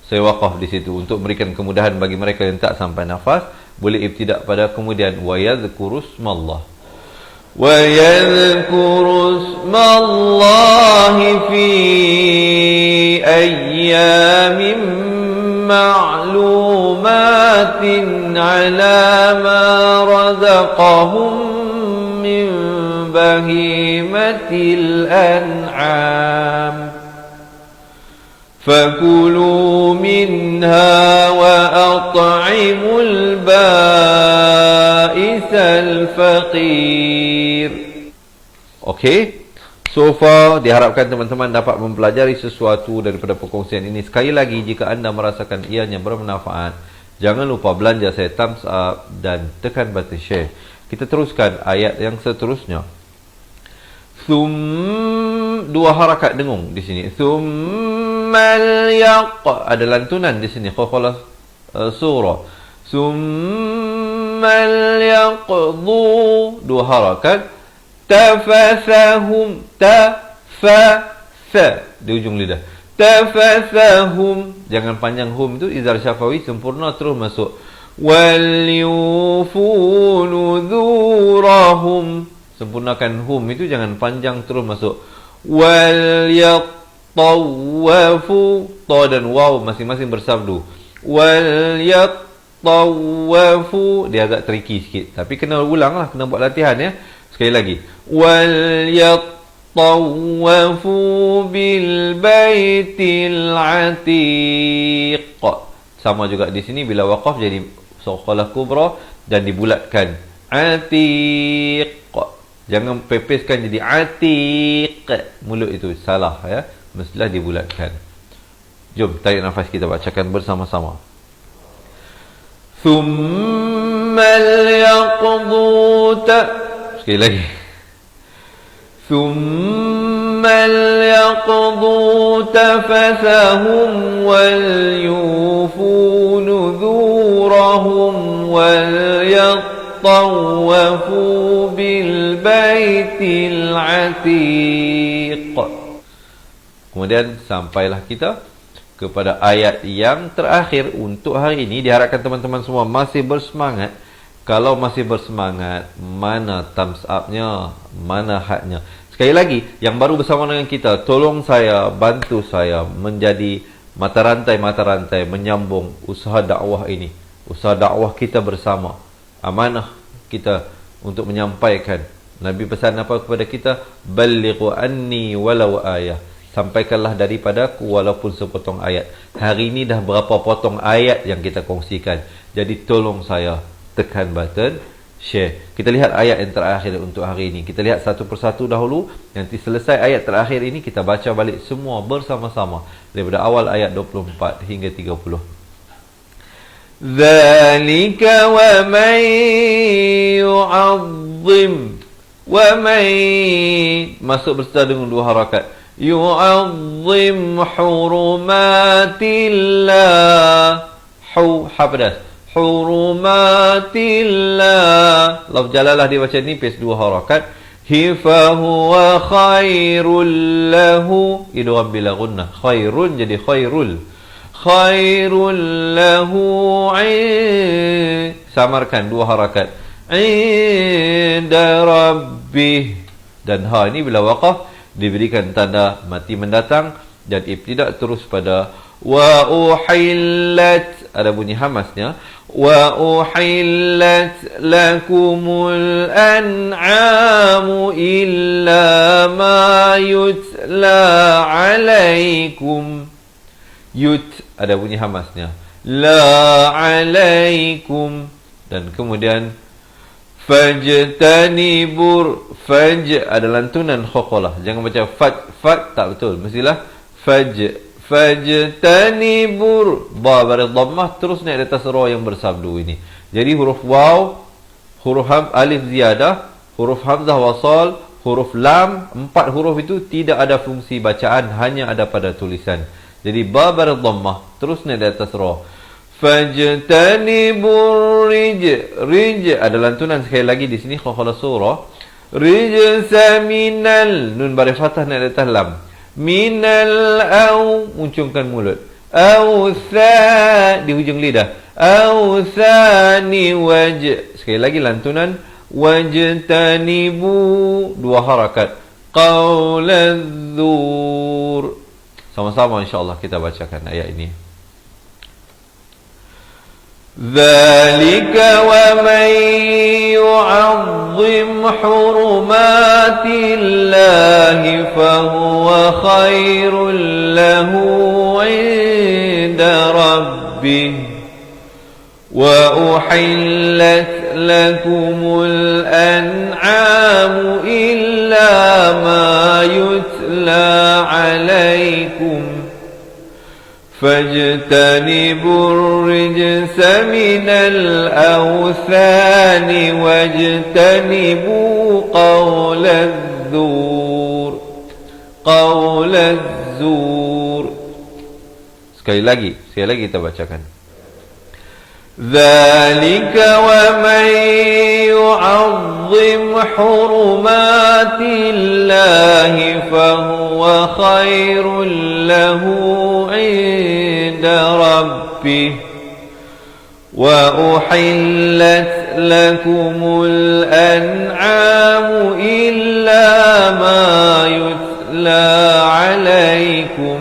[SPEAKER 2] Saya waqaf di situ untuk memberikan kemudahan bagi mereka yang tak sampai nafas, boleh ibtidak pada kemudian wa yadhkuru ismallah. Wa yadhkuru ismallahi fi ayyamin ma'lumatin ala ma razaqahum min bahimatil an'am. فَكُلُوا مِنْهَا وَأَطْعِمُوا الْبَائِسَ الْفَقِيرَ. Okey, so far diharapkan teman-teman dapat mempelajari sesuatu daripada perkongsian ini. Sekali lagi, jika anda merasakan ianya bermanfaat, jangan lupa belanja saya thumbs up dan tekan button share. Kita teruskan ayat yang seterusnya. Dua harakat dengung di sini. Summal yaq, ada lantunan di sini. Qafalah surah. Summal yaqdu, dua harakat. Tafasahum, tafatha di ujung lidah. tafathahum, jangan panjang hum itu izhar syafawi sempurna terus masuk. Wal yufu nuzurahum, sempurnakan hum itu jangan panjang terus masuk. Wal yattawafu, ta dan waw masing-masing bersabdu. Wal yattawafu, dia agak tricky sikit tapi kena ulang lah, kena buat latihan ya. Sekali lagi. Wal yattawafu bil baitil atiq. Sama juga di sini bila waqaf jadi saqalah kubra dan dibulatkan. Atiq. Jangan pepeskan jadi atiq. Mulut itu salah ya. Mestilah dibulatkan. Jom tarik nafas, kita bacakan bersama-sama. Thummal yaqdu sekali lagi. Thummal yaqdu tafathahum wal yufu nuzurahum wal yattawafu bil baitil atiq. Kemudian sampailah kita kepada ayat yang terakhir untuk hari ini. Diharapkan teman-teman semua masih bersemangat. Kalau masih bersemangat, mana thumbs up-nya, mana hadnya. Sekali lagi, yang baru bersama dengan kita, tolong saya, bantu saya menjadi mata rantai menyambung usaha dakwah ini. Usaha dakwah kita bersama. Amanah kita untuk menyampaikan. Nabi pesan apa kepada kita? Ballighu anni walau ayah. Sampaikanlah daripadaku walaupun sepotong ayat. Hari ini dah berapa potong ayat yang kita kongsikan. Jadi tolong saya tekan button share. Kita lihat ayat yang terakhir untuk hari ini. Kita lihat satu persatu dahulu. Nanti selesai ayat terakhir ini, kita baca balik semua bersama-sama daripada awal ayat 24 hingga 30. Dzalika wa man yu'azzim, wa man, masuk berserta dengan dua harakat. Yu'azzim hurumatillah. Ha pedas. Hurumatillah. Lafz jalalah dibaca nipis dua harakat. Hifahuwa khairul lahu. Idgham bila gunnah. Khairun jadi khairul. Khairul lahu. Samarkan dua harakat. Inda rabbih. Dan ha ini bila waqaf diberikan tanda mati mendatang dan ibtidak terus pada wa uhillat, ada bunyi hamasnya. Wa uhillat lakumul an'amu illa ma yutla alaikum. Yut, ada bunyi hamasnya. La alaikum. Dan kemudian fajtanibur, faj ada lantunan khaqalah. Jangan baca fat tak betul. Mestilah fajtanibur, ba baris dhammah terus naik di atas ra yang bersabdu ini. Jadi huruf waw, huruf alif ziyadah, huruf hamzah wasal, huruf lam, 4 huruf itu tidak ada fungsi bacaan, hanya ada pada tulisan. Jadi ba baris dhammah terus naik di atas ra. Fajtanibur rij ada lantunan sekali lagi di sini khaqalah surah. Rijsa minal, nun baris fathah naik di atas lam. Minal au, uncungkan mulut. Au tha di hujung lidah. Au thani waj, sekali lagi lantunan. Wajtanibu, dua harakat. Qauladzur. Sama-sama insya-Allah kita bacakan ayat ini. ذلك ومن يعظم حرمات الله فهو خير له عند ربه وأحلت لكم الأنعام إلا ما يتلى عليكم فاجتنبوا الرجس من الأوثان واجتنبوا قول الزور. قول الزور. Sekali lagi kita bacakan. ذلك ومن يعظم حرمات الله فهو خير له عند ربه وأحلت لكم الأنعام إلا ما يتلى عليكم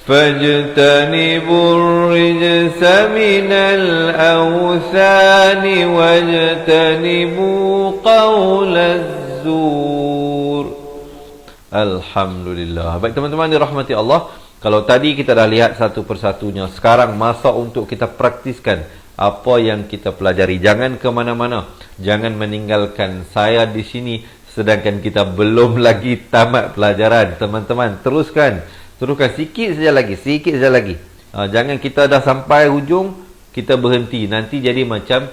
[SPEAKER 2] فاجتنبوا الرجس من الأوثان واجتنبوا قول الزور. Alhamdulillah. Baik teman-teman dirahmati Allah, kalau tadi kita dah lihat satu persatunya, sekarang masa untuk kita praktiskan apa yang kita pelajari. Jangan ke mana-mana, jangan meninggalkan saya di sini sedangkan kita belum lagi tamat pelajaran. Teman-teman teruskan sikit saja lagi. Jangan kita dah sampai hujung kita berhenti, nanti jadi macam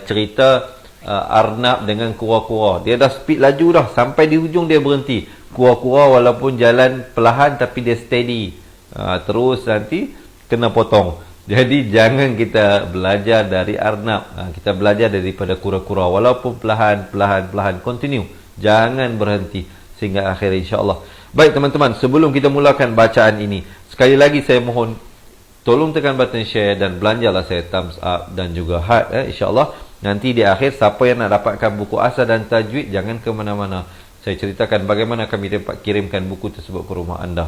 [SPEAKER 2] cerita Arnab dengan kura-kura. Dia dah speed laju dah, sampai di hujung dia berhenti. Kura-kura walaupun jalan perlahan tapi dia steady, terus nanti kena potong. Jadi jangan kita belajar dari Arnab, kita belajar daripada kura-kura, walaupun perlahan, continue, jangan berhenti sehingga akhir insya-Allah. Baik teman-teman, sebelum kita mulakan bacaan ini, sekali lagi saya mohon tolong tekan button share dan belanjalah saya thumbs up dan juga heart, insya-Allah. Nanti di akhir siapa yang nak dapatkan buku asal dan tajwid, jangan ke mana-mana. Saya ceritakan bagaimana kami dapat kirimkan buku tersebut ke rumah anda.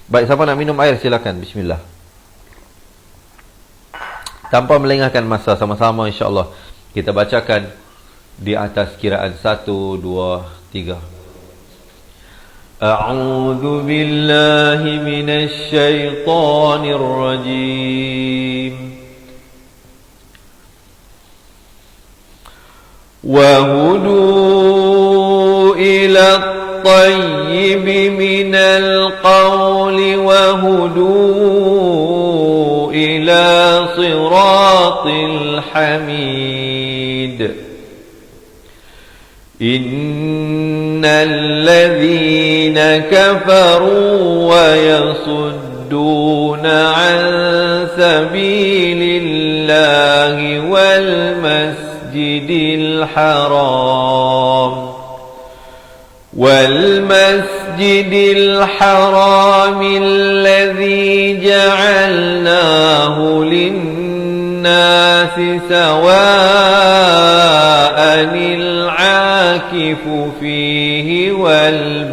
[SPEAKER 2] Baik, siapa nak minum air silakan. Bismillah. Tanpa melengahkan masa, sama-sama insya-Allah kita bacakan di atas kiraan 1 2 3. أعوذ بالله من الشيطان الرجيم وهدوا إلى الطيب من القول وهدوا إلى صراط الحميد إن الذين كفروا ويصدون عن سبيل الله والمسجد الحرام الذي جعلناه للناس سواء العاكف فيه والباد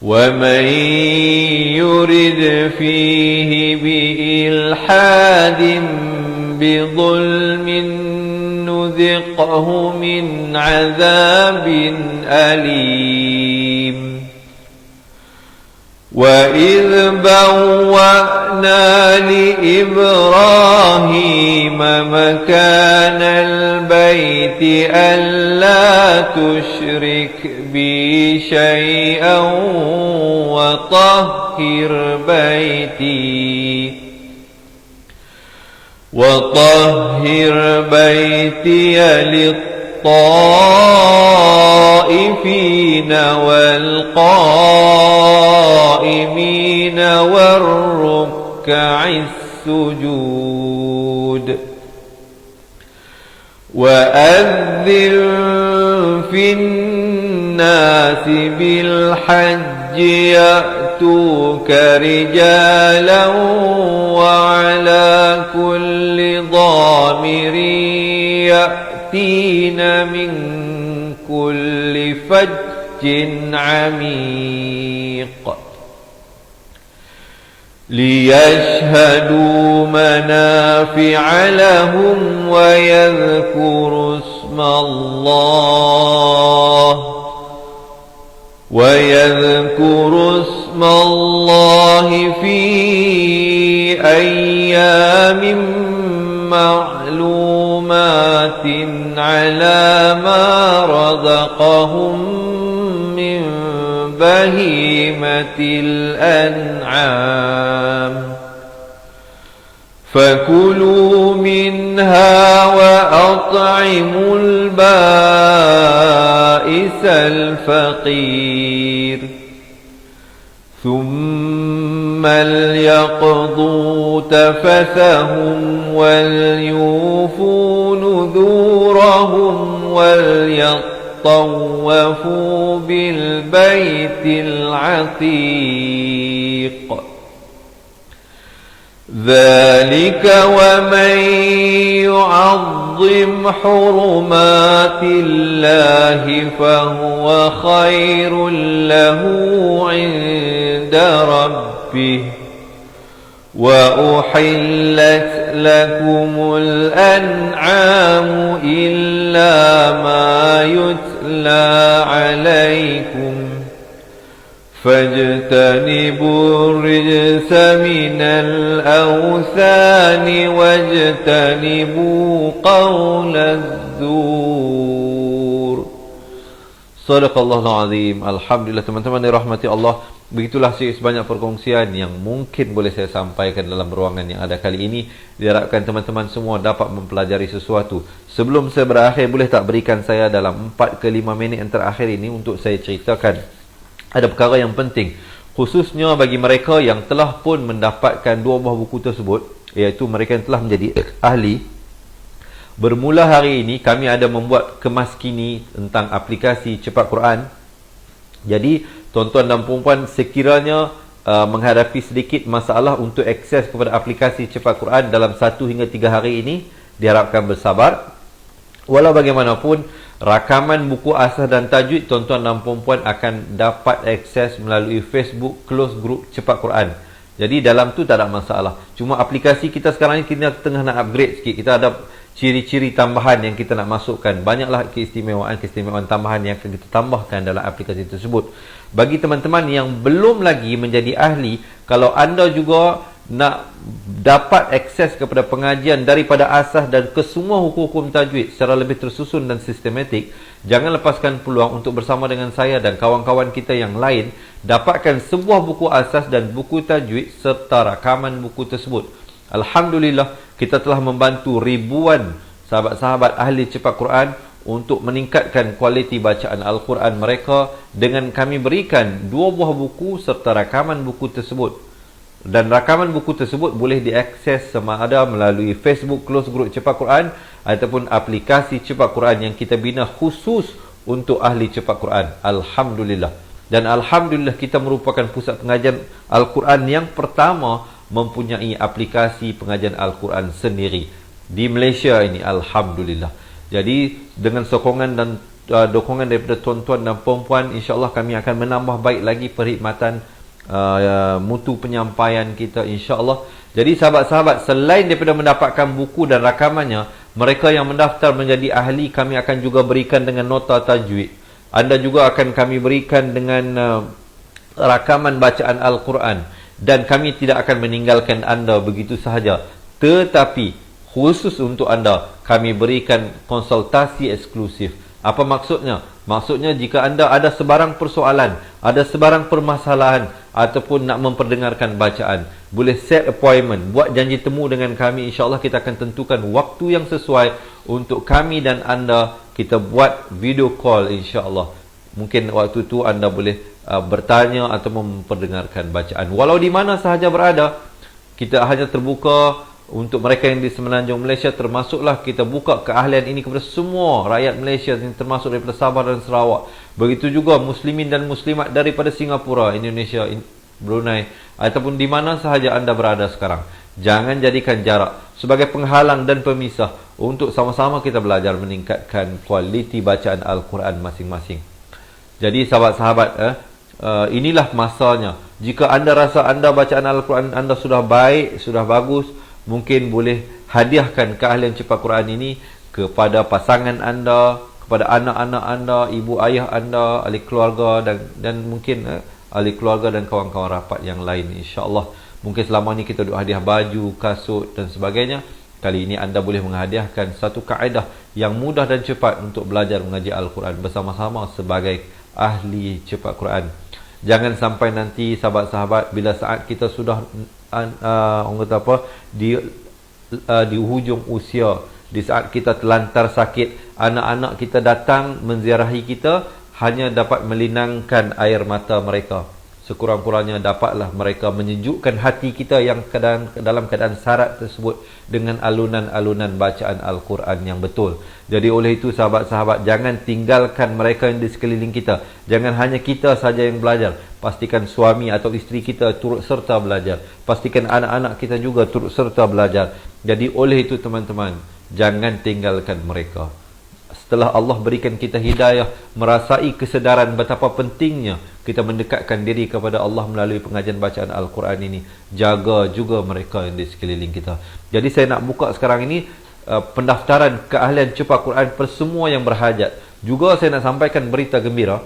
[SPEAKER 2] ومن يرد فيه بإلحاد بظلم نذقه من عذاب أليم وإذ بوأنا لإبراهيم مكان البيت ألا تشرك بي شيئا وطهر بيتي للطائفين والقائمين والركع السجود وأذن في الناس بالحج يأتوك رجالا وعلى كل ضامر يأتين من كل فج عميق ليشهدوا منافع لهم ويذكروا اسم الله في أيام معلومات على ما رزقهم من بهيمة الأنعام فكلوا منها وأطعموا البائس الفقير ثم ليقضوا تفثهم وليوفوا نذورهم طوفوا بالبيت العتيق ذلك ومن يعظم حرمات الله فهو خير له عند ربه وأحلت لكم الأنعام إلا ما يتلى عليكم فاجتنبوا الرجس من الأوثان واجتنبوا قول الزور. Sadaqallahul Azim. Alhamdulillah teman-teman dirahmati Allah. Begitulah sebanyak perkongsian yang mungkin boleh saya sampaikan dalam ruangan yang ada kali ini. Diharapkan teman-teman semua dapat mempelajari sesuatu. Sebelum saya berakhir, boleh tak berikan saya dalam 4 ke 5 minit yang terakhir ini untuk saya ceritakan ada perkara yang penting, khususnya bagi mereka yang telah pun mendapatkan 2 buah buku tersebut, iaitu mereka yang telah menjadi ahli. Bermula hari ini kami ada membuat kemas kini tentang aplikasi Cepat Quran. Jadi tuan-tuan dan puan-puan sekiranya menghadapi sedikit masalah untuk akses kepada aplikasi Cepat Quran dalam 1 hingga 3 hari ini, diharapkan bersabar. Walau bagaimanapun, rakaman buku asas dan tajwid tuan-tuan dan puan-puan akan dapat akses melalui Facebook Close Group Cepat Quran. Jadi dalam tu tak ada masalah. Cuma aplikasi kita sekarang ni kita tengah nak upgrade sikit. Kita ada ciri-ciri tambahan yang kita nak masukkan. Banyaklah keistimewaan tambahan yang akan kita tambahkan dalam aplikasi tersebut. Bagi teman-teman yang belum lagi menjadi ahli, kalau anda juga nak dapat akses kepada pengajian daripada asas dan ke semua hukum-hukum tajwid secara lebih tersusun dan sistematik, jangan lepaskan peluang untuk bersama dengan saya dan kawan-kawan kita yang lain dapatkan sebuah buku asas dan buku tajwid serta rakaman buku tersebut. Alhamdulillah, kita telah membantu ribuan sahabat-sahabat ahli Cepat Quran untuk meningkatkan kualiti bacaan Al-Quran mereka dengan kami berikan 2 buah buku serta rakaman buku tersebut. Dan rakaman buku tersebut boleh diakses sama ada melalui Facebook Close Group Cepat Quran ataupun aplikasi Cepat Quran yang kita bina khusus untuk ahli Cepat Quran. Alhamdulillah. Dan Alhamdulillah kita merupakan pusat pengajian Al-Quran yang pertama mempunyai aplikasi pengajian Al-Quran sendiri di Malaysia ini. Alhamdulillah. Jadi dengan sokongan dan dukungan daripada tuan-tuan dan puan-puan, insya-Allah kami akan menambah baik lagi perkhidmatan mutu penyampaian kita, insya-Allah. Jadi sahabat-sahabat, selain daripada mendapatkan buku dan rakamannya, mereka yang mendaftar menjadi ahli kami akan juga berikan dengan nota tajwid. Anda juga akan kami berikan dengan rakaman bacaan Al-Quran, dan kami tidak akan meninggalkan anda begitu sahaja, tetapi khusus untuk anda kami berikan konsultasi eksklusif. Apa maksudnya? Maksudnya jika anda ada sebarang persoalan, ada sebarang permasalahan ataupun nak memperdengarkan bacaan, boleh set appointment, buat janji temu dengan kami. InsyaAllah kita akan tentukan waktu yang sesuai untuk kami dan anda. Kita buat video call, insyaAllah. Mungkin waktu tu anda boleh bertanya atau memperdengarkan bacaan walau di mana sahaja berada. Kita hanya terbuka untuk mereka yang di semenanjung Malaysia, termasuklah kita buka keahlian ini kepada semua rakyat Malaysia, termasuk daripada Sabah dan Sarawak. Begitu juga muslimin dan muslimat daripada Singapura, Indonesia, Brunei ataupun di mana sahaja anda berada sekarang. Jangan jadikan jarak sebagai penghalang dan pemisah untuk sama-sama kita belajar meningkatkan kualiti bacaan Al-Quran masing-masing. Jadi sahabat-sahabat, inilah masanya. Jika anda rasa anda bacaan Al-Quran anda sudah baik, sudah bagus, mungkin boleh hadiahkan keahlian Cepat Quran ini kepada pasangan anda, kepada anak-anak anda, ibu ayah anda, ahli keluarga dan mungkin ahli keluarga dan kawan-kawan rapat yang lain, insya-Allah. Mungkin selama ni kita duk hadiah baju, kasut dan sebagainya. Kali ini anda boleh menghadiahkan satu kaedah yang mudah dan cepat untuk belajar mengaji Al-Quran bersama-sama sebagai ahli Cepat Quran. Jangan sampai nanti sahabat-sahabat bila saat kita sudah orang kata apa, di hujung usia, di saat kita terlantar sakit, anak-anak kita datang menziarahi kita hanya dapat melinangkan air mata mereka. sekurang-kurangnya dapatlah mereka menyejukkan hati kita yang dalam keadaan sarat tersebut dengan alunan-alunan bacaan Al-Quran yang betul. Jadi oleh itu sahabat-sahabat, jangan tinggalkan mereka yang di sekeliling kita. Jangan hanya kita saja yang belajar. Pastikan suami atau isteri kita turut serta belajar. Pastikan anak-anak kita juga turut serta belajar. Jadi oleh itu teman-teman, jangan tinggalkan mereka. Setelah Allah berikan kita hidayah, merasai kesedaran betapa pentingnya kita mendekatkan diri kepada Allah melalui pengajian bacaan Al-Quran ini, jaga juga mereka yang di sekeliling kita. Jadi saya nak buka sekarang ini pendaftaran keahlian cepat Quran per semua yang berhajat. Juga saya nak sampaikan berita gembira,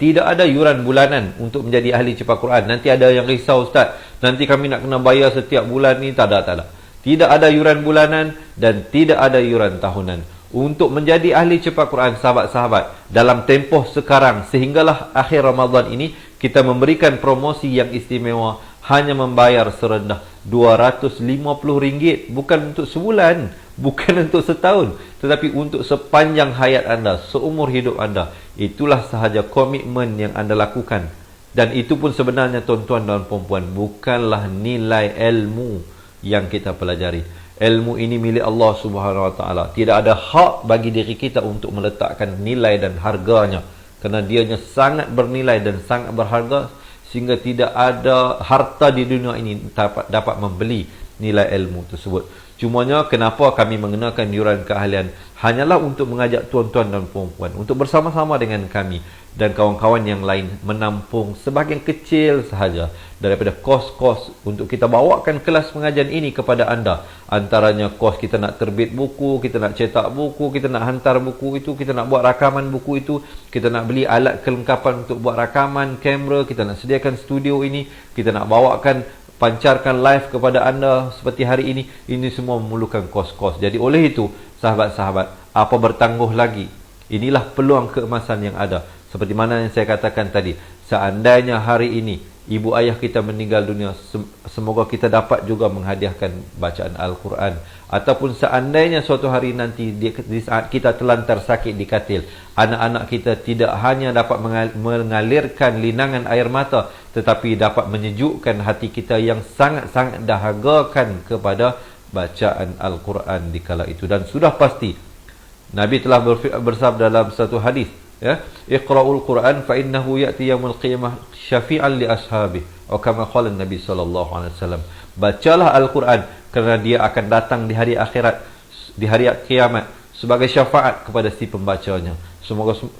[SPEAKER 2] tidak ada yuran bulanan untuk menjadi ahli cepat Quran. Nanti ada yang risau, Ustaz, nanti kami nak kena bayar setiap bulan ni. Tak ada. Tidak ada yuran bulanan dan tidak ada yuran tahunan. Untuk menjadi ahli cepat Quran, sahabat-sahabat, dalam tempoh sekarang sehinggalah akhir Ramadan ini, kita memberikan promosi yang istimewa, hanya membayar serendah RM250, bukan untuk sebulan, bukan untuk setahun, tetapi untuk sepanjang hayat anda, seumur hidup anda. Itulah sahaja komitmen yang anda lakukan. Dan itu pun sebenarnya tuan-tuan dan puan-puan, bukanlah nilai ilmu yang kita pelajari. Ilmu ini milik Allah Subhanahu Wa Taala. Tidak ada hak bagi diri kita untuk meletakkan nilai dan harganya, kerana dianya sangat bernilai dan sangat berharga, sehingga tidak ada harta di dunia ini dapat membeli nilai ilmu tersebut. Cumanya kenapa kami mengenakan yuran keahlian? Hanyalah untuk mengajak tuan-tuan dan puan-puan untuk bersama-sama dengan kami dan kawan-kawan yang lain menampung sebahagian kecil sahaja daripada kos-kos untuk kita bawakan kelas pengajian ini kepada anda. Antaranya kos kita nak terbit buku, kita nak cetak buku, kita nak hantar buku itu, kita nak buat rakaman buku itu, kita nak beli alat kelengkapan untuk buat rakaman, kamera, kita nak sediakan studio ini, kita nak bawakan pancarkan live kepada anda seperti hari ini. Ini semua memerlukan kos-kos. Jadi oleh itu sahabat-sahabat, apa bertangguh lagi? Inilah peluang keemasan yang ada. Seperti mana yang saya katakan tadi, seandainya hari ini ibu ayah kita meninggal dunia, semoga kita dapat juga menghadiahkan bacaan Al-Quran. Ataupun seandainya suatu hari nanti di saat kita terlantar sakit di katil, anak-anak kita tidak hanya dapat mengalirkan linangan air mata, tetapi dapat menyejukkan hati kita yang sangat-sangat dahagakan kepada bacaan Al-Quran di kala itu. Dan sudah pasti Nabi telah bersabda dalam satu hadis, ya, iqra'ul Quran fa innahu ya'ti yaumul qiyamah syafi'an li ashabi, atau kama qala Nabi sallallahu alaihi wasallam. Bacalah Al-Quran kerana dia akan datang di hari akhirat, di hari kiamat sebagai syafaat kepada si pembacanya.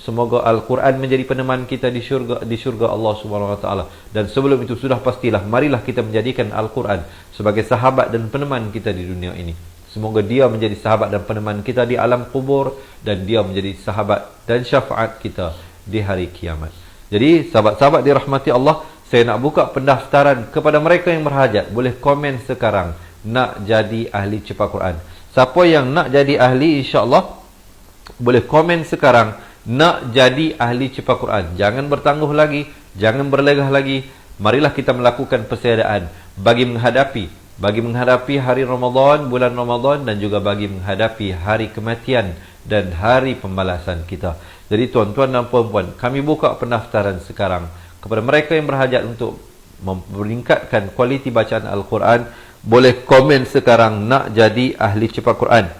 [SPEAKER 2] Semoga Al-Quran menjadi peneman kita di syurga Allah Subhanahu Wa Taala. Dan sebelum itu sudah pastilah, marilah kita menjadikan Al-Quran sebagai sahabat dan peneman kita di dunia ini. Semoga dia menjadi sahabat dan peneman kita di alam kubur, dan dia menjadi sahabat dan syafaat kita di hari kiamat. Jadi sahabat-sahabat dirahmati Allah, saya nak buka pendaftaran kepada mereka yang berhajat. Boleh komen sekarang, nak jadi ahli cepat Quran. Siapa yang nak jadi ahli, insya-Allah boleh komen sekarang, nak jadi ahli cepat Quran. Jangan bertangguh lagi, jangan berlegah lagi. Marilah kita melakukan persediaan bagi menghadapi hari Ramadan, bulan Ramadan, dan juga bagi menghadapi hari kematian dan hari pembalasan kita. Jadi tuan-tuan dan puan-puan, kami buka pendaftaran sekarang kepada mereka yang berhajat untuk meningkatkan kualiti bacaan Al-Quran. Boleh komen sekarang, nak jadi ahli cepat Quran.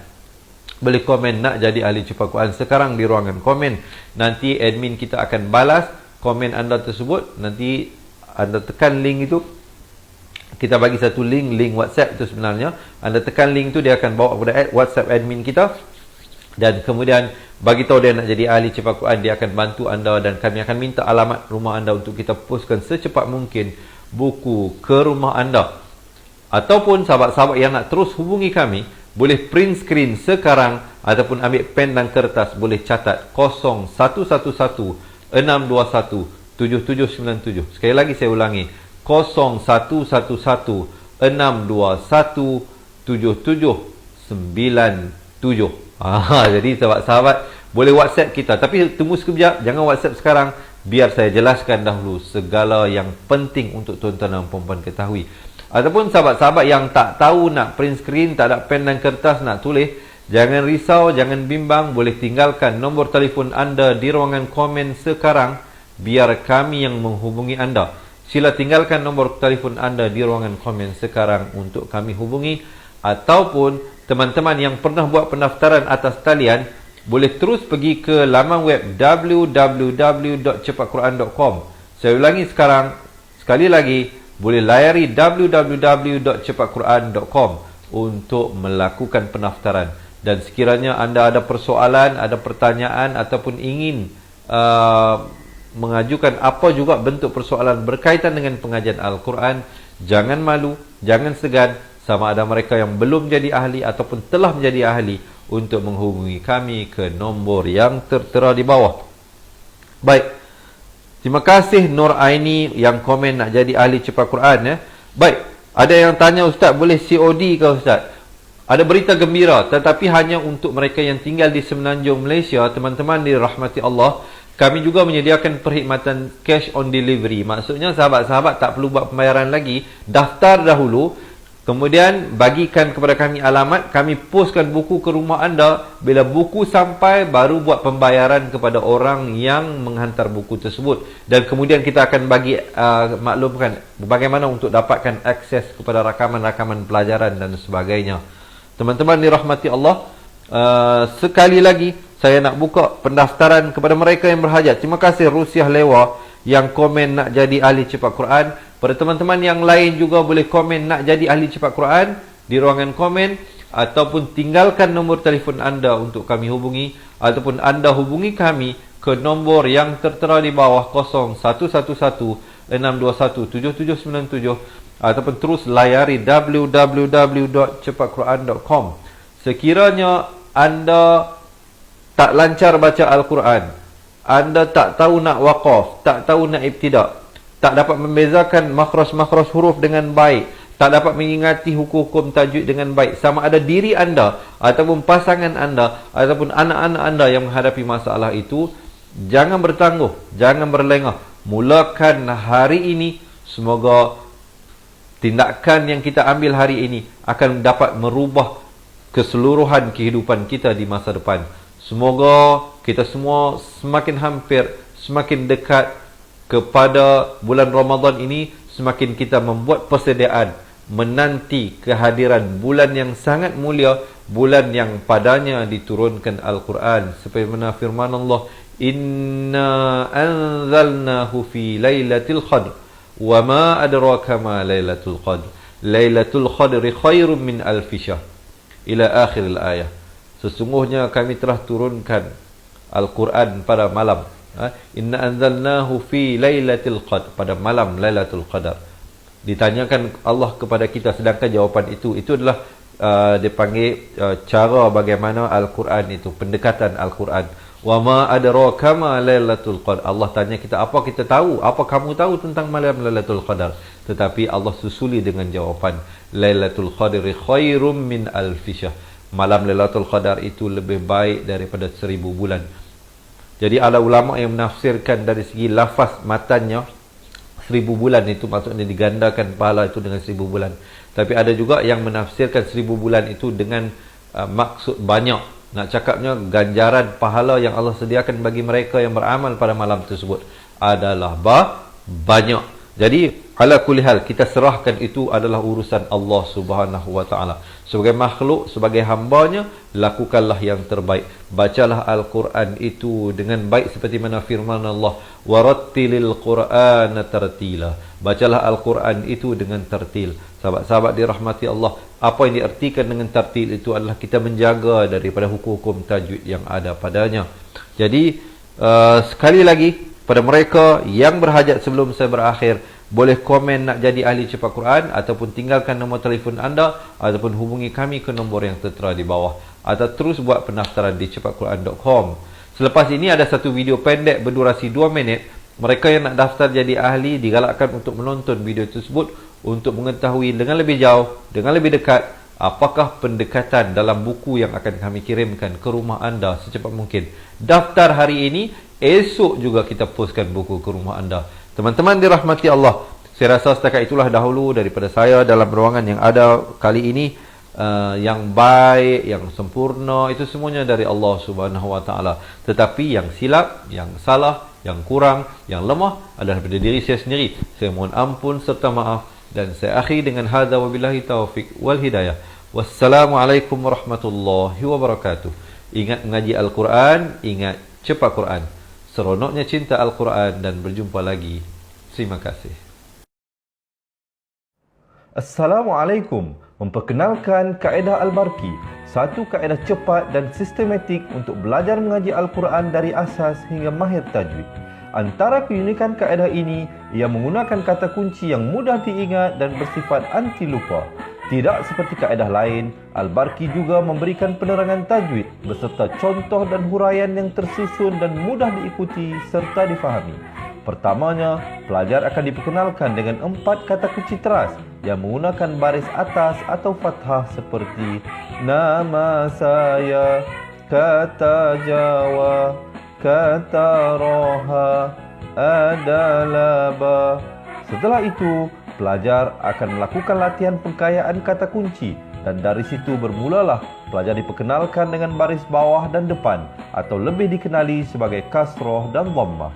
[SPEAKER 2] Boleh komen nak jadi ahli cepat Quran sekarang di ruangan komen. Nanti admin kita akan balas komen anda tersebut. Nanti anda tekan link itu, kita bagi satu link WhatsApp itu sebenarnya. Anda tekan link itu, dia akan bawa kepada WhatsApp admin kita, dan kemudian bagi tahu dia nak jadi ahli cepat Quran. Dia akan bantu anda dan kami akan minta alamat rumah anda untuk kita postkan secepat mungkin buku ke rumah anda. Ataupun sahabat-sahabat yang nak terus hubungi kami, boleh print screen sekarang ataupun ambil pen dan kertas, boleh catat 0111-621-7797. Sekali lagi saya ulangi, 0111-621-7797. Jadi sahabat-sahabat boleh WhatsApp kita, tapi tunggu sekejap, jangan WhatsApp sekarang, biar saya jelaskan dahulu segala yang penting untuk tuan-tuan dan puan-puan ketahui. Ataupun sahabat-sahabat yang tak tahu nak print screen, tak ada pen dan kertas nak tulis, jangan risau, jangan bimbang, boleh tinggalkan nombor telefon anda di ruangan komen sekarang, biar kami yang menghubungi anda. Sila tinggalkan nombor telefon anda di ruangan komen sekarang untuk kami hubungi, ataupun teman-teman yang pernah buat pendaftaran atas talian boleh terus pergi ke laman web www.cepatquran.com. Saya ulangi sekarang, sekali lagi, boleh layari www.cepatquran.com untuk melakukan pendaftaran. Dan sekiranya anda ada persoalan, ada pertanyaan ataupun ingin mengajukan apa juga bentuk persoalan berkaitan dengan pengajian Al-Quran, jangan malu, jangan segan, sama ada mereka yang belum jadi ahli ataupun telah menjadi ahli, untuk menghubungi kami ke nombor yang tertera di bawah. Baik, terima kasih Nur Aini yang komen nak jadi ahli cepat Quran, ya. Baik, ada yang tanya, Ustaz boleh COD ke Ustaz? Ada berita gembira, tetapi hanya untuk mereka yang tinggal di Semenanjung Malaysia. Teman-teman dirahmati Allah, kami juga menyediakan perkhidmatan cash on delivery. Maksudnya sahabat-sahabat tak perlu buat pembayaran lagi, daftar dahulu, kemudian bagikan kepada kami alamat, kami postkan buku ke rumah anda. Bila buku sampai, baru buat pembayaran kepada orang yang menghantar buku tersebut. Dan kemudian kita akan bagi maklumkan bagaimana untuk dapatkan akses kepada rakaman-rakaman pelajaran dan sebagainya. Teman-teman dirahmati Allah, sekali lagi saya nak buka pendaftaran kepada mereka yang berhajat. Terima kasih Rusiah Lewa yang komen nak jadi ahli cepat Quran. Pada teman-teman yang lain juga boleh komen nak jadi ahli cepat Quran di ruangan komen, ataupun tinggalkan nombor telefon anda untuk kami hubungi, ataupun anda hubungi kami ke nombor yang tertera di bawah 0111-621-7797, ataupun terus layari www.cepatquran.com. Sekiranya anda tak lancar baca Al-Quran, anda tak tahu nak waqaf, tak tahu nak ibtidak, tak dapat membezakan makhraj-makhraj huruf dengan baik, tak dapat mengingati hukum-hukum tajwid dengan baik, sama ada diri anda ataupun pasangan anda ataupun anak-anak anda yang menghadapi masalah itu, jangan bertangguh, jangan berlengah. Mulakan hari ini. Semoga tindakan yang kita ambil hari ini akan dapat merubah keseluruhan kehidupan kita di masa depan. Semoga kita semua semakin hampir, semakin dekat kepada bulan Ramadan ini, semakin kita membuat persediaan menanti kehadiran bulan yang sangat mulia, bulan yang padanya diturunkan Al-Quran. Sebagaimana firman Allah, Inna anzalnahu fi lailatul qadr wa ma adraka ma lailatul qadr lailatul qadri khairum min alfi syahr ila akhir al-ayah. Sesungguhnya kami telah turunkan Al-Quran pada malam. Inna anzalnahu fi lailatul qadr, pada malam Lailatul Qadar. Ditanyakan Allah kepada kita, sedangkan jawapan itu adalah dipanggil cara bagaimana Al-Quran itu, pendekatan Al-Quran. Wa ma adraka ma Lailatul Qadar. Allah tanya kita, apa kita tahu? Apa kamu tahu tentang malam Lailatul Qadar? Tetapi Allah susuli dengan jawapan, Lailatul Qadri khairum min alfi syahr. Malam Lailatul Qadar itu lebih baik daripada 1000 bulan. Jadi ada ulama yang menafsirkan dari segi lafaz matanya, 1000 bulan itu maksudnya digandakan pahala itu dengan 1000 bulan. Tapi ada juga yang menafsirkan 1000 bulan itu dengan maksud banyak. Nak cakapnya ganjaran pahala yang Allah sediakan bagi mereka yang beramal pada malam tersebut adalah banyak. Jadi ala kulli hal, kita serahkan itu adalah urusan Allah Subhanahu wa taala. Sebagai makhluk, sebagai hambanya, lakukanlah yang terbaik. Bacalah Al-Quran itu dengan baik seperti mana firman Allah, warattilil Qur'ana tartila. Bacalah Al-Quran itu dengan tertil. Sahabat-sahabat dirahmati Allah, apa yang diartikan dengan tertil itu adalah kita menjaga daripada hukum-hukum tajwid yang ada padanya. Jadi sekali lagi, pada mereka yang berhajat sebelum saya berakhir, boleh komen nak jadi ahli cepat Quran, ataupun tinggalkan nombor telefon anda, ataupun hubungi kami ke nombor yang tertera di bawah, atau terus buat pendaftaran di cepatquran.com. Selepas ini ada satu video pendek berdurasi 2 minit. Mereka yang nak daftar jadi ahli digalakkan untuk menonton video tersebut untuk mengetahui dengan lebih jauh, dengan lebih dekat, apakah pendekatan dalam buku yang akan kami kirimkan ke rumah anda secepat mungkin. Daftar hari ini, esok juga kita postkan buku ke rumah anda. Teman-teman dirahmati Allah, saya rasa setakat itulah dahulu daripada saya dalam ruangan yang ada kali ini. yang baik, yang sempurna, itu semuanya dari Allah Subhanahu wa taala. Tetapi yang silap, yang salah, yang kurang, yang lemah adalah daripada diri saya sendiri. Saya mohon ampun serta maaf, dan saya akhiri dengan hadza wabillahi taufik wal hidayah. Wassalamualaikum warahmatullahi wabarakatuh. Ingat mengaji Al-Quran, ingat cepat Quran. Seronoknya cinta Al-Quran, dan berjumpa lagi. Terima kasih.
[SPEAKER 3] Assalamualaikum. Memperkenalkan kaedah Al-Barki, satu kaedah cepat dan sistematik untuk belajar mengaji Al-Quran dari asas hingga mahir tajwid. Antara keunikan kaedah ini, ia menggunakan kata kunci yang mudah diingat dan bersifat anti lupa. Tidak seperti kaedah lain, Al-Barki juga memberikan penerangan tajwid beserta contoh dan huraian yang tersusun dan mudah diikuti serta difahami. Pertamanya, pelajar akan diperkenalkan dengan 4 kata kunci teras yang menggunakan baris atas atau fathah seperti nama saya, kata Jawa, kata Roha, adalah ba. Setelah itu, pelajar akan melakukan latihan pengkayaan kata kunci, dan dari situ bermulalah pelajar diperkenalkan dengan baris bawah dan depan, atau lebih dikenali sebagai kasroh dan dhammah.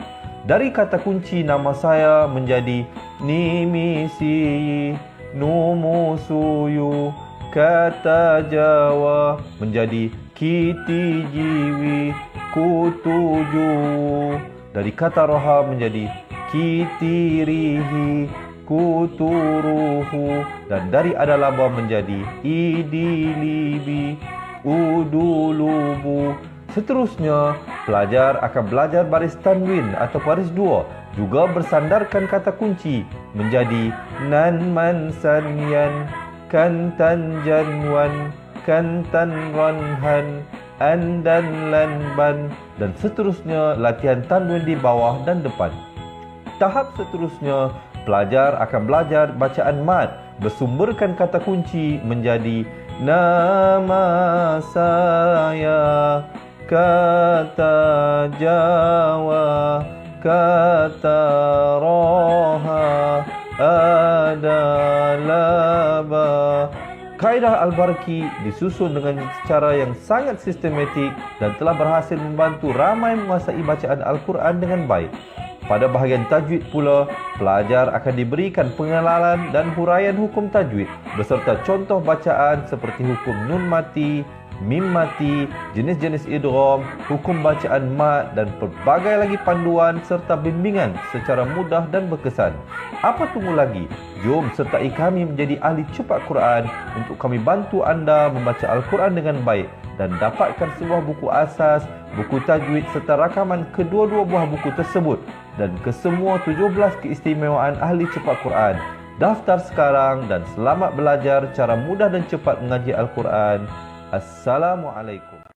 [SPEAKER 3] Dari kata kunci nama saya menjadi nimisi, numusuyu, kata Jawa menjadi kiti jiwi, kutuju. Dari kata roha menjadi kitirihi, kuturuhu. Dan dari adalaba menjadi idilibi, udulubu. Seterusnya, pelajar akan belajar baris tanwin atau baris dua, juga bersandarkan kata kunci menjadi nan man sanyan, kantan janwan, kantan ranhan, andan lanban, dan seterusnya latihan tanwin di bawah dan depan. Tahap seterusnya, pelajar akan belajar bacaan mad, bersumberkan kata kunci menjadi nama saya, kata Jawa, kata Roha, adalah ba. Kaedah Al-Barki disusun dengan cara yang sangat sistematik dan telah berhasil membantu ramai menguasai bacaan Al-Quran dengan baik. Pada bahagian tajwid pula, pelajar akan diberikan pengenalan dan huraian hukum tajwid beserta contoh bacaan seperti hukum nun mati, mim mati, jenis-jenis idgham, hukum bacaan mat, dan pelbagai lagi panduan serta bimbingan secara mudah dan berkesan. Apa tunggu lagi? Jom sertai kami menjadi ahli cepat Quran untuk kami bantu anda membaca Al-Quran dengan baik dan dapatkan sebuah buku asas, buku tajwid serta rakaman kedua-dua buah buku tersebut dan kesemua 17 keistimewaan ahli cepat Quran. Daftar sekarang dan selamat belajar cara mudah dan cepat mengaji Al-Quran. Assalamualaikum.